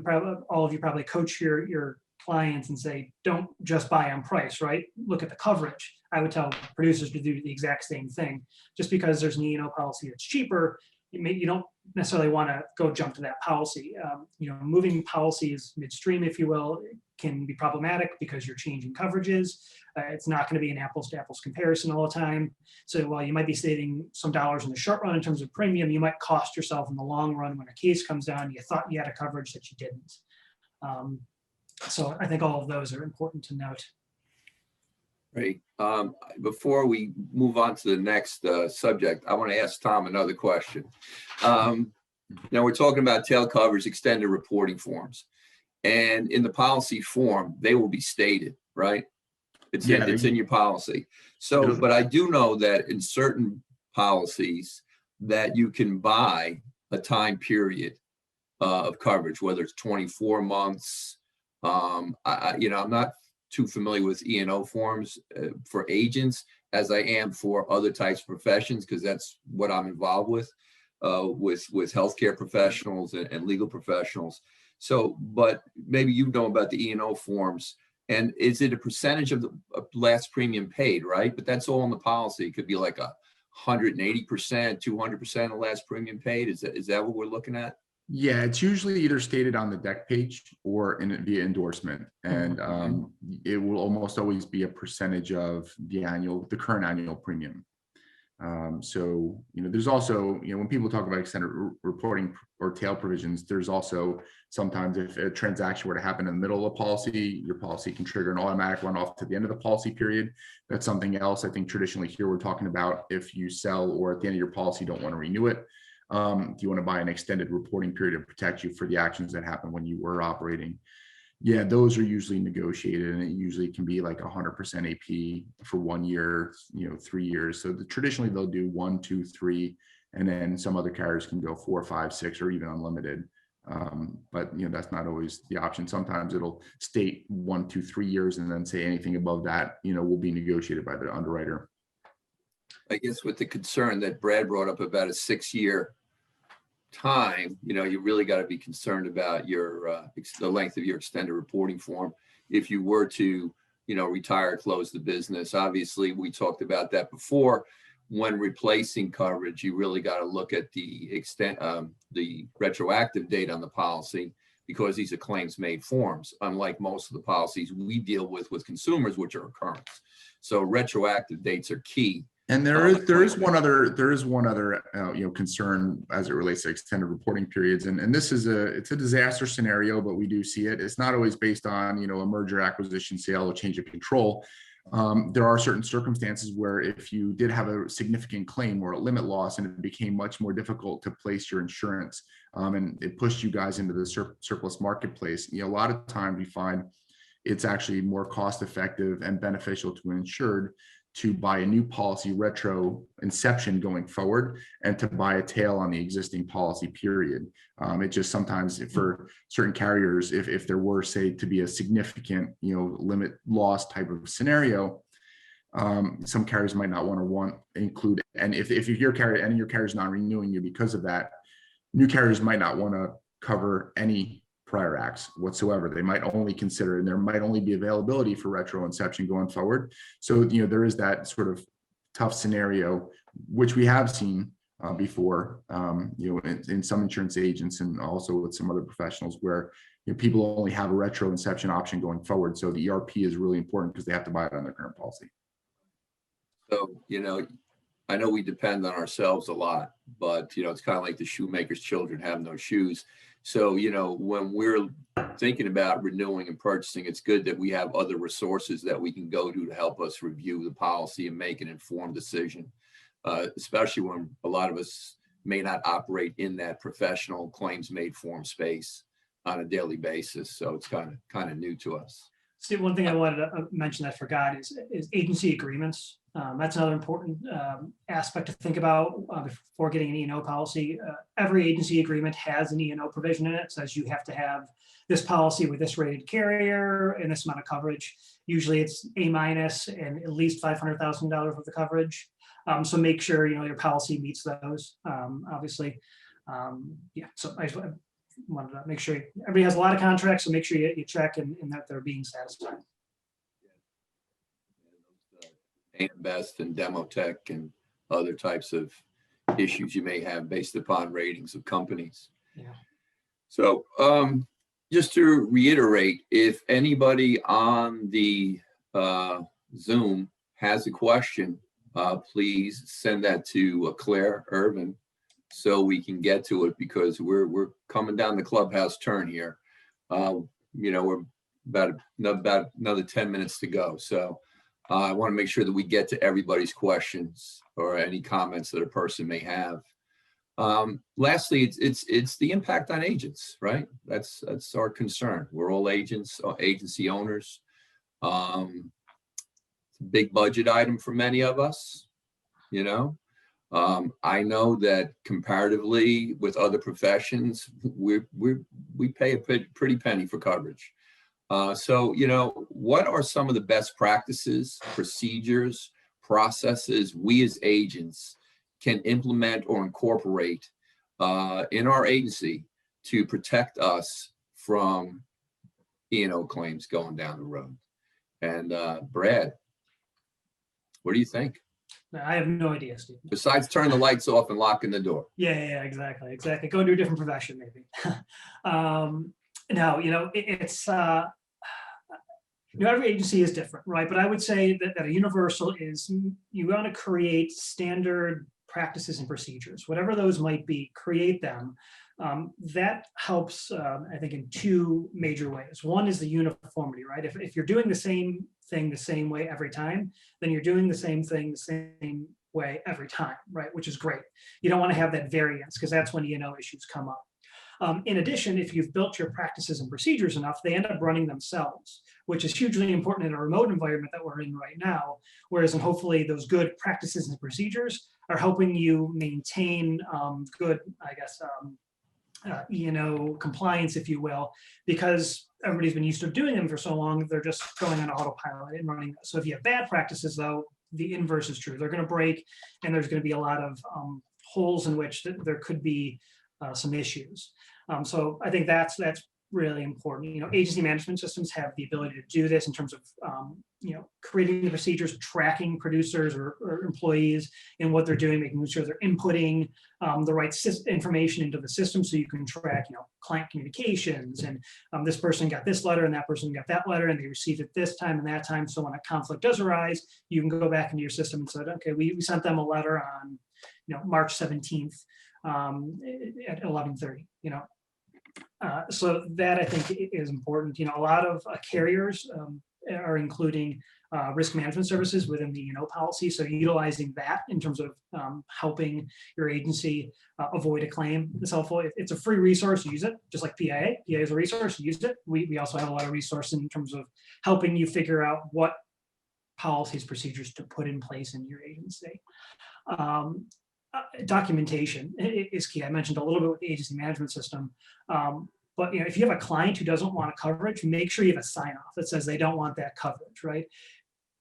Speaker 4: all of you probably coach your clients and say, don't just buy on price, right? Look at the coverage. I would tell producers to do the exact same thing. Just because there's an E&O policy that's cheaper, you don't necessarily want to go jump to that policy. You know, moving policies midstream, if you will, can be problematic because you're changing coverages. It's not going to be an apples to apples comparison all the time. So while you might be saving some dollars in the short run in terms of premium, you might cost yourself in the long run when a case comes down, you thought you had a coverage that you didn't. So I think all of those are important to note.
Speaker 1: Right. Before we move on to the next subject, I want to ask Tom another question. Now we're talking about tail covers, extended reporting forms, and in the policy form, they will be stated, right? It's in your policy. So, but I do know that in certain policies that you can buy a time period of coverage, whether it's 24 months. I'm not too familiar with E&O forms for agents as I am for other types of professions, because that's what I'm involved with healthcare professionals and legal professionals. So, but maybe you know about the E&O forms, and is it a percentage of the last premium paid, right? But that's all in the policy. It could be like 180%, 200% of last premium paid. Is that what we're looking at?
Speaker 3: Yeah, it's usually either stated on the deck page or via endorsement, and it will almost always be a percentage of the current annual premium. So, there's also, when people talk about extended reporting or tail provisions, there's also sometimes if a transaction were to happen in the middle of a policy, your policy can trigger an automatic runoff to the end of the policy period. That's something else. I think traditionally here we're talking about if you sell or at the end of your policy don't want to renew it. Do you want to buy an extended reporting period to protect you for the actions that happened when you were operating? Yeah, those are usually negotiated, and it usually can be like 100% AP for 1 year, 3 years. So traditionally they'll do 1, 2, 3, and then some other carriers can go 4, 5, 6, or even unlimited. But that's not always the option. Sometimes it'll state 1, 2, 3 years, and then say anything above that, will be negotiated by the underwriter.
Speaker 1: I guess with the concern that Brad brought up about a 6-year time, you really got to be concerned about the length of your extended reporting form. If you were to, retire, close the business, obviously we talked about that before. When replacing coverage, you really got to look at the extent, the retroactive date on the policy, because these are claims made forms, unlike most of the policies we deal with consumers, which are occurrence. So retroactive dates are key.
Speaker 3: And there is one other concern as it relates to extended reporting periods, and this is it's a disaster scenario, but we do see it. It's not always based on a merger, acquisition, sale, or change of control. There are certain circumstances where if you did have a significant claim or a limit loss, and it became much more difficult to place your insurance, and it pushed you guys into the surplus marketplace. A lot of times we find it's actually more cost effective and beneficial to an insured to buy a new policy retro inception going forward and to buy a tail on the existing policy period. It just sometimes for certain carriers, if there were, say, to be a significant, limit loss type of scenario, some carriers might not want to include, and if your carrier and your carrier is not renewing you because of that, new carriers might not want to cover any prior acts whatsoever. They might only consider, and there might only be availability for retro inception going forward. So, there is that sort of tough scenario, which we have seen before, in some insurance agents and also with some other professionals where people only have a retro inception option going forward. So the ERP is really important because they have to buy it on their current policy.
Speaker 1: So, I know we depend on ourselves a lot, but, it's kind of like the shoemaker's children have no shoes. So, when we're thinking about renewing and purchasing, it's good that we have other resources that we can go to help us review the policy and make an informed decision, especially when a lot of us may not operate in that professional claims made form space on a daily basis. So it's kind of new to us.
Speaker 4: See, one thing I wanted to mention that I forgot is agency agreements. That's another important aspect to think about before getting an E&O policy. Every agency agreement has an E&O provision in it. It says you have to have this policy with this rated carrier and this amount of coverage. Usually it's A- and at least $500,000 worth of coverage. So make sure your policy meets those. Obviously, yeah. So I just wanted to make sure everybody has a lot of contracts, so make sure you check and that they're being satisfied.
Speaker 1: Best and Demotech and other types of issues you may have based upon ratings of companies.
Speaker 4: Yeah.
Speaker 1: So just to reiterate, if anybody on the Zoom has a question, please send that to Claire Irvin so we can get to it, because we're coming down the clubhouse turn here. We're about another 10 minutes to go. So I want to make sure that we get to everybody's questions or any comments that a person may have. Lastly, it's the impact on agents, right? That's our concern. We're all agents, agency owners. It's a big budget item for many of us, I know that comparatively with other professions, we pay a pretty penny for coverage. So, what are some of the best practices, procedures, processes we as agents can implement or incorporate in our agency to protect us from E&O claims going down the road? And Brad, what do you think?
Speaker 4: I have no idea, Steve.
Speaker 1: Besides turn the lights off and locking the door.
Speaker 4: Yeah, exactly. Go into a different profession, maybe. No, it's every agency is different, right? But I would say that a universal is you want to create standard practices and procedures, whatever those might be, create them. That helps, I think, in two major ways. One is the uniformity, right? If you're doing the same thing the same way every time, then you're doing the same thing the same way every time, right? Which is great. You don't want to have that variance because that's when issues come up. In addition, if you've built your practices and procedures enough, they end up running themselves, which is hugely important in a remote environment that we're in right now. Whereas, and hopefully those good practices and procedures are helping you maintain good, I guess, E&O compliance, if you will, because everybody's been used to doing them for so long, they're just going on autopilot and running. So if you have bad practices, though, the inverse is true. They're going to break, and there's going to be a lot of holes in which there could be some issues. So I think that's really important. Agency management systems have the ability to do this in terms of creating the procedures, tracking producers or employees in what they're doing, making sure they're inputting the right information into the system, so you can track client communications, and this person got this letter and that person got that letter and they received it this time and that time. So when a conflict does arise, you can go back into your system and say, okay, we sent them a letter on March 17th at 11:30. So that I think is important. A lot of carriers are including risk management services within the policy. So utilizing that in terms of helping your agency avoid a claim is helpful. It's a free resource, use it, just like PIA. PIA is a resource, use it. We also have a lot of resources in terms of helping you figure out what policies, procedures to put in place in your agency. Documentation is key. I mentioned a little bit with the agency management system. But if you have a client who doesn't want a coverage, make sure you have a sign off that says they don't want that coverage, right?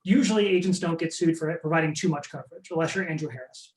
Speaker 4: Usually agents don't get sued for providing too much coverage, unless you're Andrew Harris.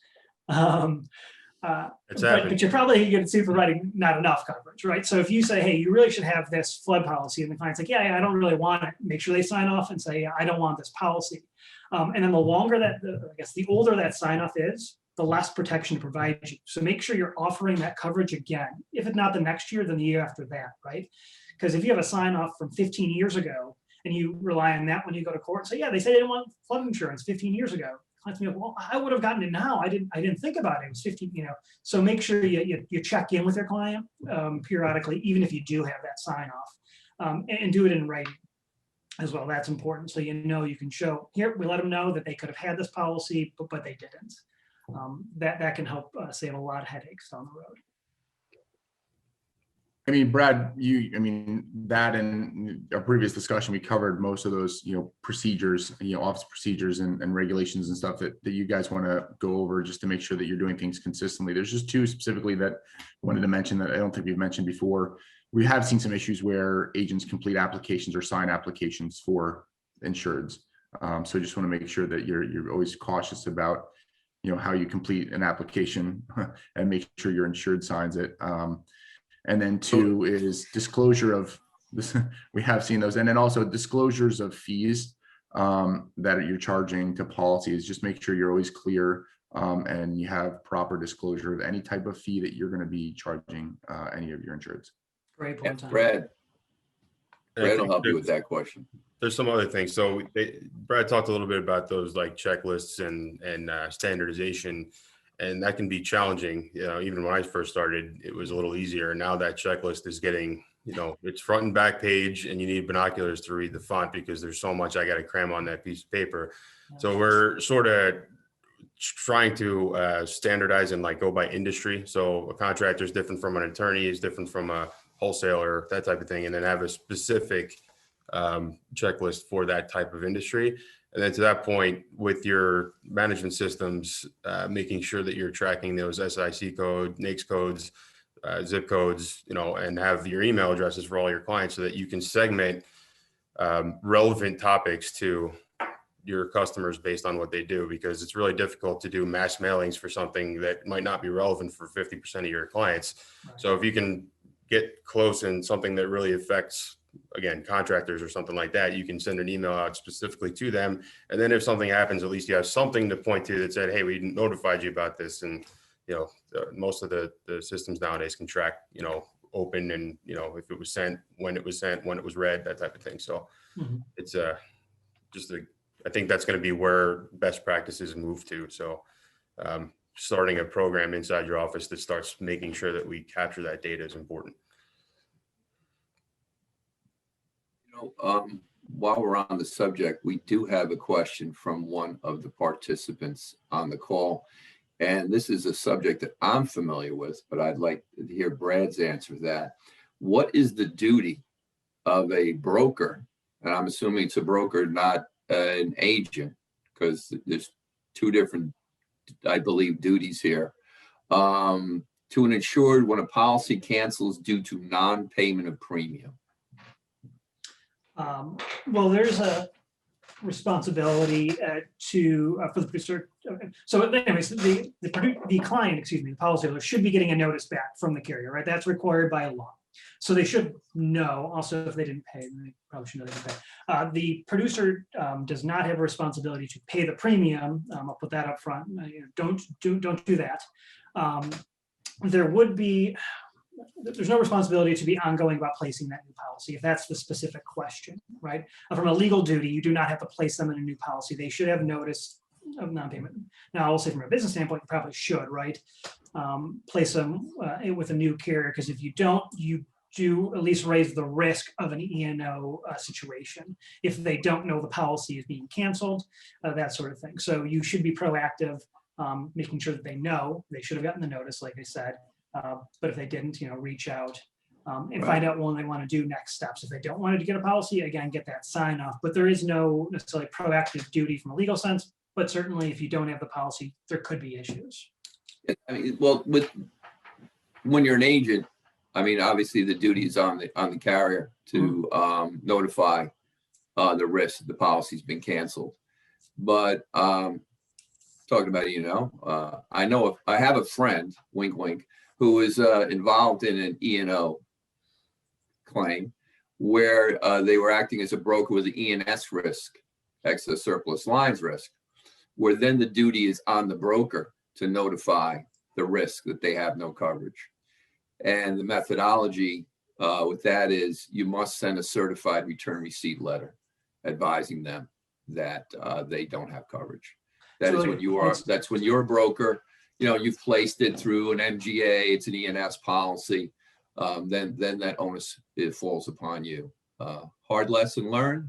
Speaker 4: But you're probably getting sued for providing not enough coverage, right? So if you say, hey, you really should have this flood policy, and the client's like, yeah, I don't really want it, make sure they sign off and say, I don't want this policy. And then the longer that, the older that sign off is, the less protection to provide you. So make sure you're offering that coverage again. If it's not the next year, then the year after that, right? Because if you have a sign off from 15 years ago and you rely on that when you go to court and say, yeah, they said they didn't want flood insurance 15 years ago. Clients be like, well, I would have gotten it now. I didn't think about it. It was 15, So make sure you check in with your client periodically, even if you do have that sign off, and do it in writing as well. That's important. So you can show here, we let them know that they could have had this policy, but they didn't. That can help save a lot of headaches down the road.
Speaker 3: I mean, Brad, that in our previous discussion, we covered most of those, procedures, office procedures and regulations and stuff that you guys want to go over just to make sure that you're doing things consistently. There's just two specifically that I wanted to mention that I don't think we've mentioned before. We have seen some issues where agents complete applications or sign applications for insureds. So just want to make sure that you're always cautious about how you complete an application and make sure your insured signs it. And then two is disclosure of this. We have seen those. And then also disclosures of fees that you're charging to policies. Just make sure you're always clear and you have proper disclosure of any type of fee that you're going to be charging any of your insureds.
Speaker 4: Great point, Tom.
Speaker 1: Brad will help you with that question.
Speaker 2: There's some other things. So Brad talked a little bit about those like checklists and standardization, and that can be challenging. Even when I first started, it was a little easier. Now that checklist is getting, it's front and back page, and you need binoculars to read the font because there's so much I got to cram on that piece of paper. So we're sort of trying to standardize and go by industry. So a contractor is different from an attorney, is different from a wholesaler, that type of thing, and then have a specific checklist for that type of industry. And then to that point, with your management systems, making sure that you're tracking those SIC code, NAICS codes, zip codes, and have your email addresses for all your clients so that you can segment relevant topics to your customers based on what they do, because it's really difficult to do mass mailings for something that might not be relevant for 50% of your clients. Right. So if you can get close in something that really affects, again, contractors or something like that, you can send an email out specifically to them. And then if something happens, at least you have something to point to that said, hey, we notified you about this. And, most of the systems nowadays can track, open and, you know, if it was sent, when it was sent, when it was read, that type of thing. So it's I think that's going to be where best practices move to. So starting a program inside your office that starts making sure that we capture that data is important.
Speaker 1: While we're on the subject, we do have a question from one of the participants on the call. And this is a subject that I'm familiar with, but I'd like to hear Brad's answer to that. What is the duty of a broker? And I'm assuming it's a broker, not an agent, because there's two different, I believe, duties here. To an insured when a policy cancels due to non-payment of premium.
Speaker 4: Well, there's a responsibility for the producer. So anyways, the client, excuse me, the policyholder should be getting a notice back from the carrier, right? That's required by law. So they should know. Also, if they didn't pay, they probably should know they didn't pay. The producer does not have a responsibility to pay the premium. I'll put that up front. Don't do that. There's no responsibility to be ongoing about placing that new policy, if that's the specific question, right? From a legal duty, you do not have to place them in a new policy. They should have notice of non-payment. Now, I will say from a business standpoint, you probably should, right? Place them with a new carrier, because if you don't, you do at least raise the risk of an E&O situation. If they don't know the policy is being canceled, that sort of thing. So you should be proactive, making sure that they know. They should have gotten the notice, like I said. But if they didn't, reach out and find out when they want to do next steps. If they don't want to get a policy, again, get that sign off. But there is no necessarily proactive duty from a legal sense. But certainly, if you don't have the policy, there could be issues.
Speaker 1: I mean, well, when you're an agent, I mean, obviously the duty is on the carrier to notify the risk that the policy's been canceled. But talking about I have a friend, wink, wink, who was involved in an E&O claim where they were acting as a broker with the E&S risk, excess surplus lines risk, where then the duty is on the broker to notify the risk that they have no coverage. And the methodology with that is you must send a certified return receipt letter advising them that they don't have coverage. That is when you are, that's when you're a broker, you've placed it through an MGA, it's an E&S policy, then that onus, it falls upon you. Hard lesson learned.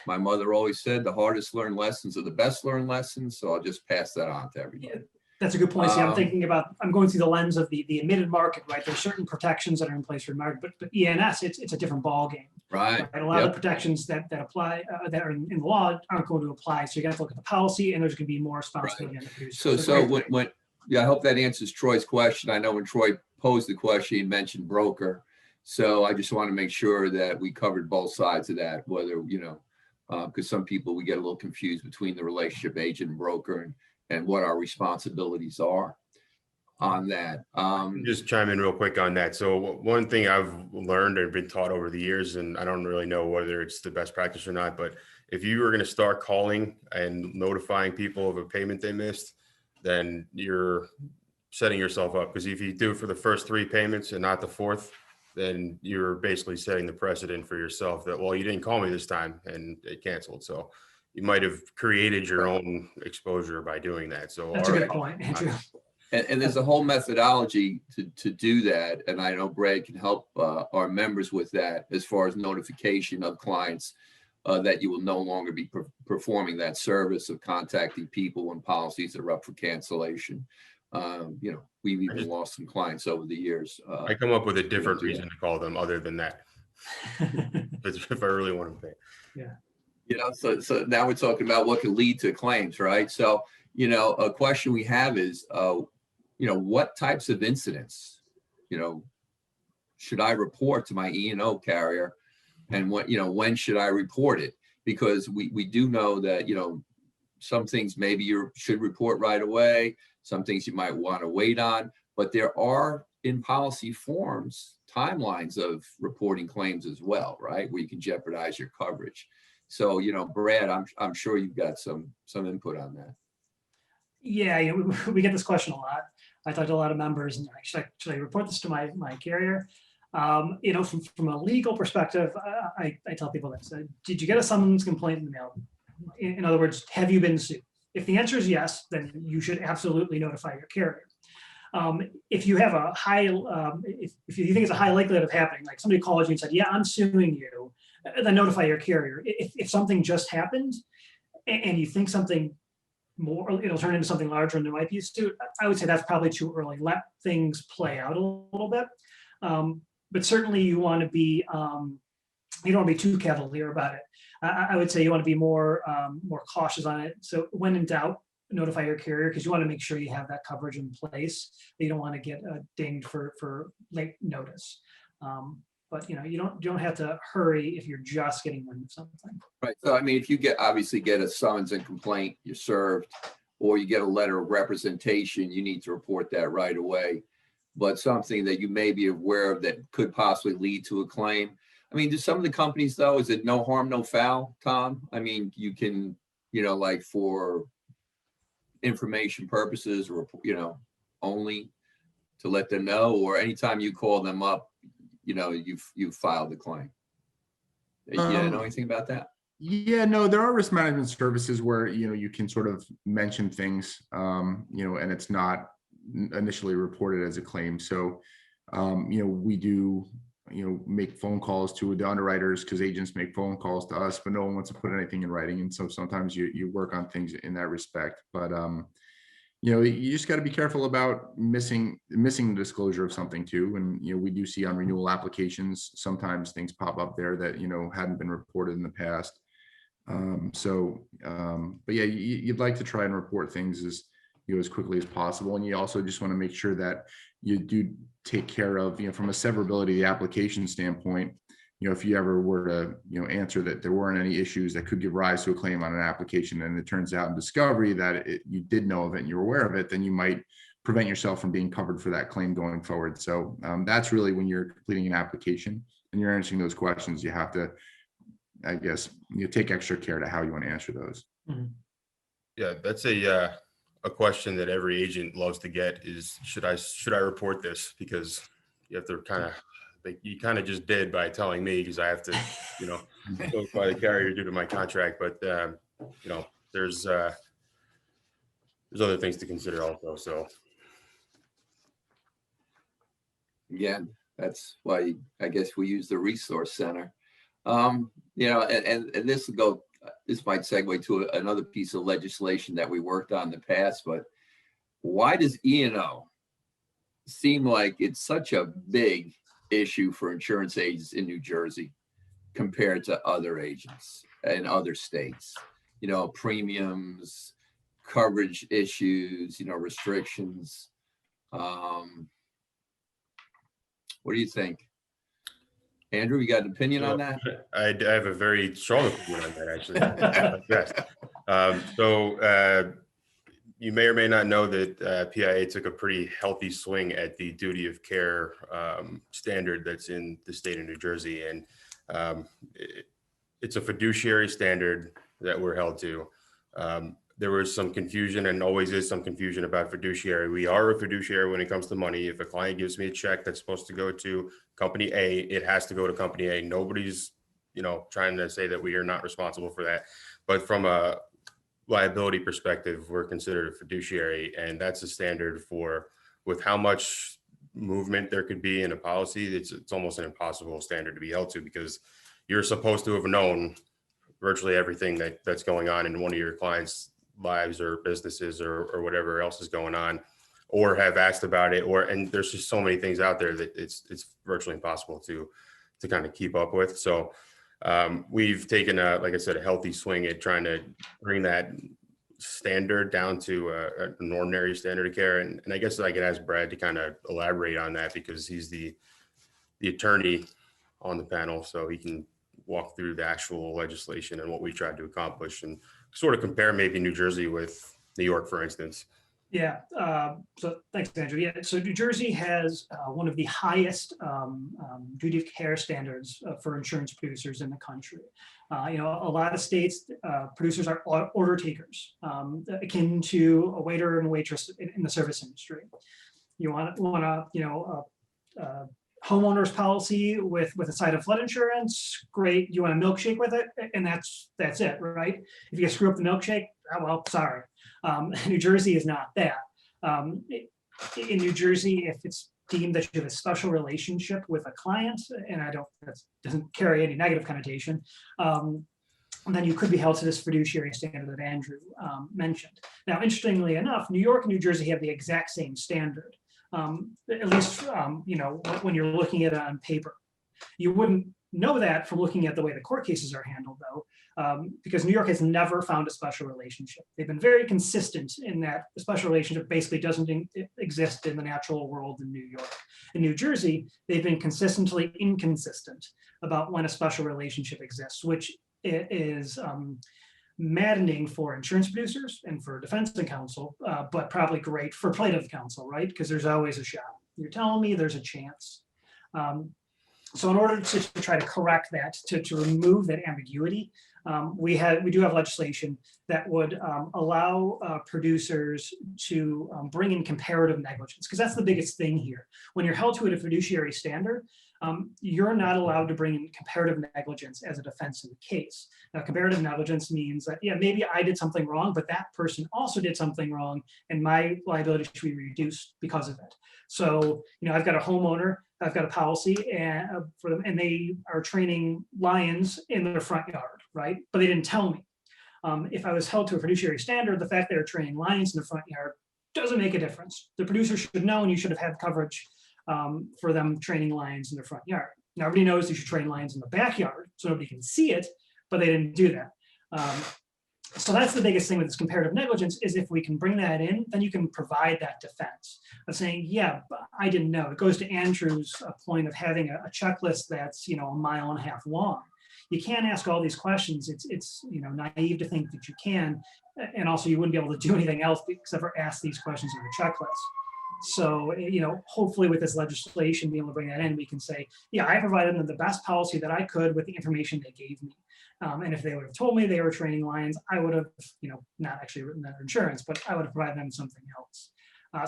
Speaker 1: My mother always said the hardest learned lessons are the best learned lessons. So I'll just pass that on to everybody.
Speaker 4: Yeah, that's a good point. See, I'm going through the lens of the admitted market, right? There's certain protections that are in place for market, but E&S, it's a different ball game.
Speaker 1: Right.
Speaker 4: A lot of the protections that apply, that are in the law aren't going to apply. So you got to look at the policy, and there's going to be more responsibility on the producer.
Speaker 1: So I hope that answers Troy's question. I know when Troy posed the question, he mentioned broker. So I just want to make sure that we covered both sides of that, whether, because some people, we get a little confused between the relationship agent and broker and what our responsibilities are on that.
Speaker 2: Just chime in real quick on that. So one thing I've learned and been taught over the years, and I don't really know whether it's the best practice or not, but if you were going to start calling and notifying people of a payment they missed, then you're setting yourself up. Because if you do it for the first 3 payments and not the 4th, then you're basically setting the precedent for yourself that, well, you didn't call me this time and it canceled. So you might have created your own exposure by doing that. So
Speaker 4: that's a good point, Andrew.
Speaker 1: And there's a whole methodology to do that. And I know Brad can help our members with that as far as notification of clients that you will no longer be performing that service of contacting people when policies are up for cancellation. We've even lost some clients over the years.
Speaker 2: I come up with a different reason to call them other than that. If I really want to pay.
Speaker 4: Yeah.
Speaker 1: So now we're talking about what could lead to claims, right? So, a question we have is, what types of incidents, should I report to my E&O carrier, and when should I report it? Because we do know that, some things maybe you should report right away, some things you might want to wait on, but there are in policy forms timelines of reporting claims as well, right? Where you can jeopardize your coverage. So, Brad, I'm sure you've got some input on that.
Speaker 4: Yeah, we get this question a lot. I talk to a lot of members, and should I report this to my carrier? From a legal perspective, I tell people this: did you get a summons complaint in the mail? In other words, have you been sued? If the answer is yes, then you should absolutely notify your carrier. If you have a high, if you think it's a high likelihood of happening, like somebody called you and said, "Yeah, I'm suing you," then notify your carrier. If something just happened and you think something more, it'll turn into something larger and there might be a suit, I would say that's probably too early. Let things play out a little bit. But certainly you want to be, you don't want to be too cavalier about it. I would say you want to be more cautious on it. So when in doubt, notify your carrier, because you want to make sure you have that coverage in place. You don't want to get dinged for late notice. But you don't have to hurry if you're just getting wind of something.
Speaker 1: Right. So I mean, if you obviously get a summons and complaint, you're served, or you get a letter of representation, you need to report that right away. But something that you may be aware of that could possibly lead to a claim. I mean, do some of the companies though, is it no harm, no foul, Tom? I mean, you can, like for information purposes, or only to let them know, or anytime you call them up, you've filed the claim. You know anything about that?
Speaker 3: Yeah, no, there are risk management services where you can sort of mention things, and it's not initially reported as a claim. So we do make phone calls to the underwriters, because agents make phone calls to us, but no one wants to put anything in writing, and so sometimes you work on things in that respect. But you just got to be careful about missing the disclosure of something too. And we do see on renewal applications sometimes things pop up there that hadn't been reported in the past. But yeah, you'd like to try and report things as quickly as possible, and you also just want to make sure that you do take care of from a severability of the application standpoint. If you ever were to answer that there weren't any issues that could give rise to a claim on an application, and it turns out in discovery that you did know of it and you're aware of it, then you might prevent yourself from being covered for that claim going forward. So that's really when you're completing an application and you're answering those questions, you have to, I guess, take extra care to how you want to answer those.
Speaker 4: Mm-hmm.
Speaker 2: Yeah, that's a question that every agent loves to get is, should I report this? Because you have to you kind of just did by telling me, because I have to, notify the carrier due to my contract. But there's other things to consider also. So
Speaker 1: Again, that's why I guess we use the resource center. And this might segue to another piece of legislation that we worked on in the past. But why does E&O seem like it's such a big issue for insurance agents in New Jersey compared to other agents in other states? Premiums, coverage issues, restrictions. What do you think? Andrew, you got an opinion on that?
Speaker 2: I have a very strong opinion on that, actually. Yes. You may or may not know that PIA took a pretty healthy swing at the duty of care standard that's in the state of New Jersey. And it's a fiduciary standard that we're held to. There was some confusion, and always is some confusion, about fiduciary. We are a fiduciary when it comes to money. If a client gives me a check that's supposed to go to company A, it has to go to company A. Nobody's, trying to say that we are not responsible for that. But from a liability perspective, we're considered a fiduciary, and that's a standard with how much movement there could be in a policy. It's almost an impossible standard to be held to, because you're supposed to have known virtually everything that's going on in one of your clients' lives or businesses or whatever else is going on, or have asked about it, and there's just so many things out there that it's virtually impossible to kind of keep up with. So we've taken like I said, a healthy swing at trying to bring that standard down to an ordinary standard of care. And I guess I could ask Brad to kind of elaborate on that, because he's the attorney on the panel, so he can walk through the actual legislation and what we tried to accomplish, and sort of compare maybe New Jersey with New York, for instance.
Speaker 4: Yeah. So thanks, Andrew. Yeah. So New Jersey has one of the highest duty of care standards for insurance producers in the country. A lot of states, producers are order takers, akin to a waiter and waitress in the service industry. You want to homeowner's policy with a side of flood insurance, great. You want a milkshake with it, and that's it, right? If you screw up the milkshake, oh, well, sorry. New Jersey is not that. In New Jersey, if it's deemed that you have a special relationship with a client, and that doesn't carry any negative connotation, then you could be held to this fiduciary standard that Andrew mentioned. Now, interestingly enough, New York and New Jersey have the exact same standard. At least, when you're looking at it on paper. You wouldn't know that from looking at the way the court cases are handled, though, because New York has never found a special relationship. They've been very consistent in that the special relationship basically doesn't exist in the natural world in New York. In New Jersey, they've been consistently inconsistent about when a special relationship exists, which is maddening for insurance producers and for defense counsel, but probably great for plaintiff counsel, right? Because there's always a shot. You're telling me there's a chance. So in order to try to correct that, to remove that ambiguity, we do have legislation that would allow producers to bring in comparative negligence, because that's the biggest thing here. When you're held to a fiduciary standard, you're not allowed to bring in comparative negligence as a defense in the case. Now, comparative negligence means that, yeah, maybe I did something wrong, but that person also did something wrong, and my liability should be reduced because of it. So, I've got a homeowner, I've got a policy for them, and they are training lions in their front yard, right? But they didn't tell me. If I was held to a fiduciary standard, the fact they're training lions in the front yard doesn't make a difference. The producer should know, and you should have had coverage for them training lions in their front yard. Now, everybody knows they should train lions in the backyard so nobody can see it, but they didn't do that. So that's the biggest thing with this comparative negligence, is if we can bring that in, then you can provide that defense of saying, yeah, but I didn't know. It goes to Andrew's point of having a checklist that's, a mile and a half long. You can't ask all these questions. It's naive to think that you can. And also you wouldn't be able to do anything else except for ask these questions in your checklist. So, hopefully with this legislation, being able to bring that in, we can say, yeah, I provided them the best policy that I could with the information they gave me. And if they would have told me they were training lions, I would have, not actually written that insurance, but I would have provided them something else.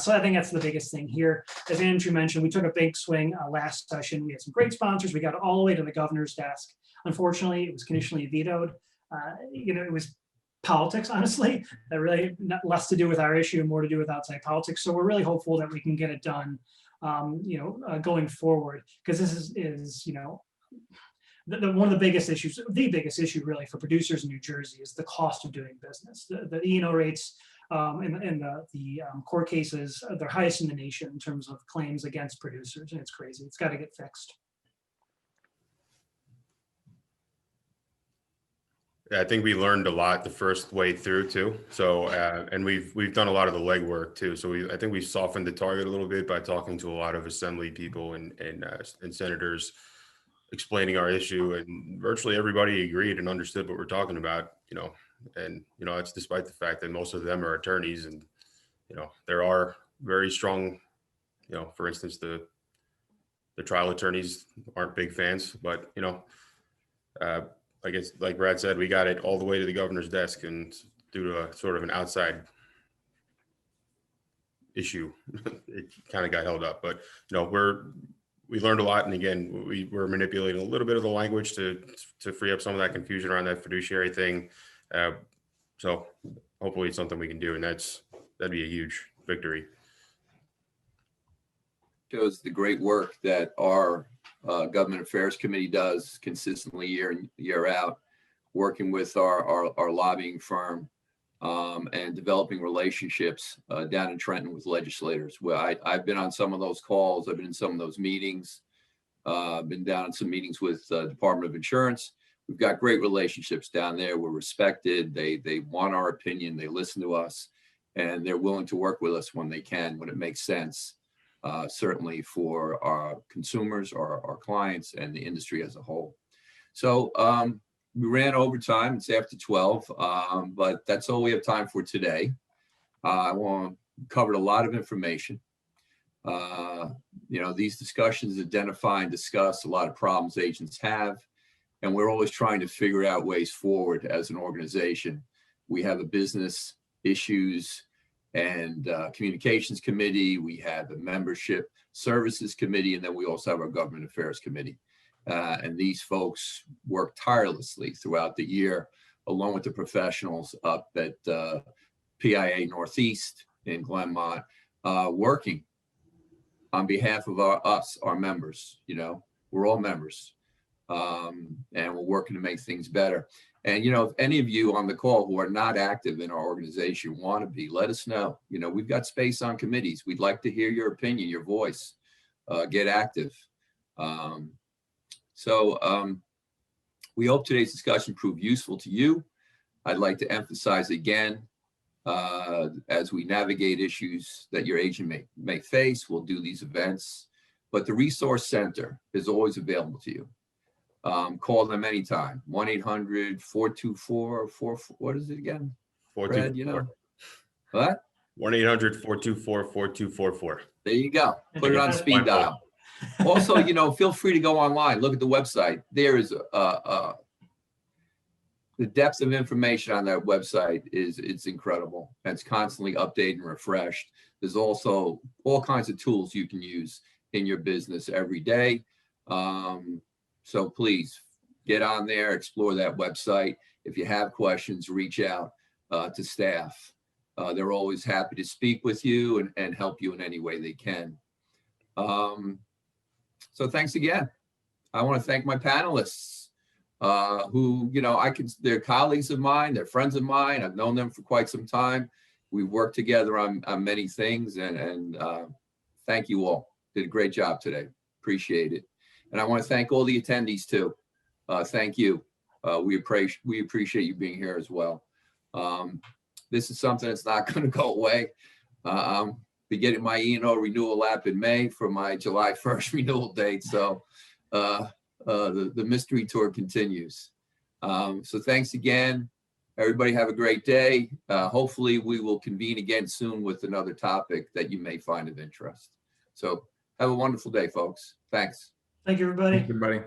Speaker 4: So I think that's the biggest thing here. As Andrew mentioned, we took a big swing last session. We had some great sponsors. We got all the way to the governor's desk. Unfortunately, it was conditionally vetoed. It was politics, honestly, that really less to do with our issue and more to do with outside politics. So we're really hopeful that we can get it done, going forward, because this is one of the biggest issues, the biggest issue really for producers in New Jersey is the cost of doing business. The E&O rates in the court cases, they're highest in the nation in terms of claims against producers, and it's crazy. It's got to get fixed.
Speaker 2: I think we learned a lot the first way through too. So, and we've done a lot of the legwork too. So I think we softened the target a little bit by talking to a lot of assembly people and senators, explaining our issue, and virtually everybody agreed and understood what we're talking about. And it's despite the fact that most of them are attorneys, and there are very strong, for instance, the trial attorneys aren't big fans, but I guess, like Brad said, we got it all the way to the governor's desk, and due to a sort of an outside issue, it kind of got held up. But we learned a lot, and again, we're manipulating a little bit of the language to free up some of that confusion around that fiduciary thing. So hopefully it's something we can do, and that'd be a huge victory.
Speaker 1: Shows the great work that our Government Affairs Committee does consistently year in, year out, working with our lobbying firm and developing relationships down in Trenton with legislators. Well, I've been on some of those calls. I've been in some of those meetings. Been down in some meetings with Department of Insurance. We've got great relationships down there. We're respected. They want our opinion. They listen to us, and they're willing to work with us when they can, when it makes sense. Certainly for our consumers, our clients, and the industry as a whole. So we ran over time. It's after 12, but that's all we have time for today. Covered a lot of information. These discussions identify and discuss a lot of problems agents have, and we're always trying to figure out ways forward as an organization. We have a business issues and Communications Committee. We have the Membership Services Committee, and then we also have our Government Affairs Committee. And these folks work tirelessly throughout the year, along with the professionals up at PIA Northeast in Glenmont, working on behalf of our members. You know, we're all members, and we're working to make things better. And, you know, if any of you on the call who are not active in our organization want to be, let us know. You know, we've got space on committees. We'd like to hear your opinion, your voice. Get active. We hope today's discussion proved useful to you. I'd like to emphasize again, as we navigate issues that your agent may face, we'll do these events, but the Resource Center is always available to you. Call them anytime, 1-800-424-44, what is it again? Brad, you know? What?
Speaker 2: 1-800-424-4244.
Speaker 1: There you go. Put it on speed dial. Also, you know, feel free to go online, look at the website. There is the depth of information on that website it's incredible. And it's constantly updated and refreshed. There's also all kinds of tools you can use in your business every day. So please get on there, explore that website. If you have questions, reach out to staff. They're always happy to speak with you and help you in any way they can. So thanks again. I want to thank my panelists who, you know, they're colleagues of mine, they're friends of mine. I've known them for quite some time. We've worked together on many things, and thank you all. Did a great job today. Appreciate it. And I want to thank all the attendees too. Thank you. We appreciate you being here as well. This is something that's not going to go away. Be getting my E&O renewal app in May for my July 1st renewal date. So the mystery tour continues. So thanks again. Everybody have a great day. Hopefully we will convene again soon with another topic that you may find of interest. So have a wonderful day, folks. Thanks.
Speaker 4: Thank you, everybody.
Speaker 5: Thanks, everybody.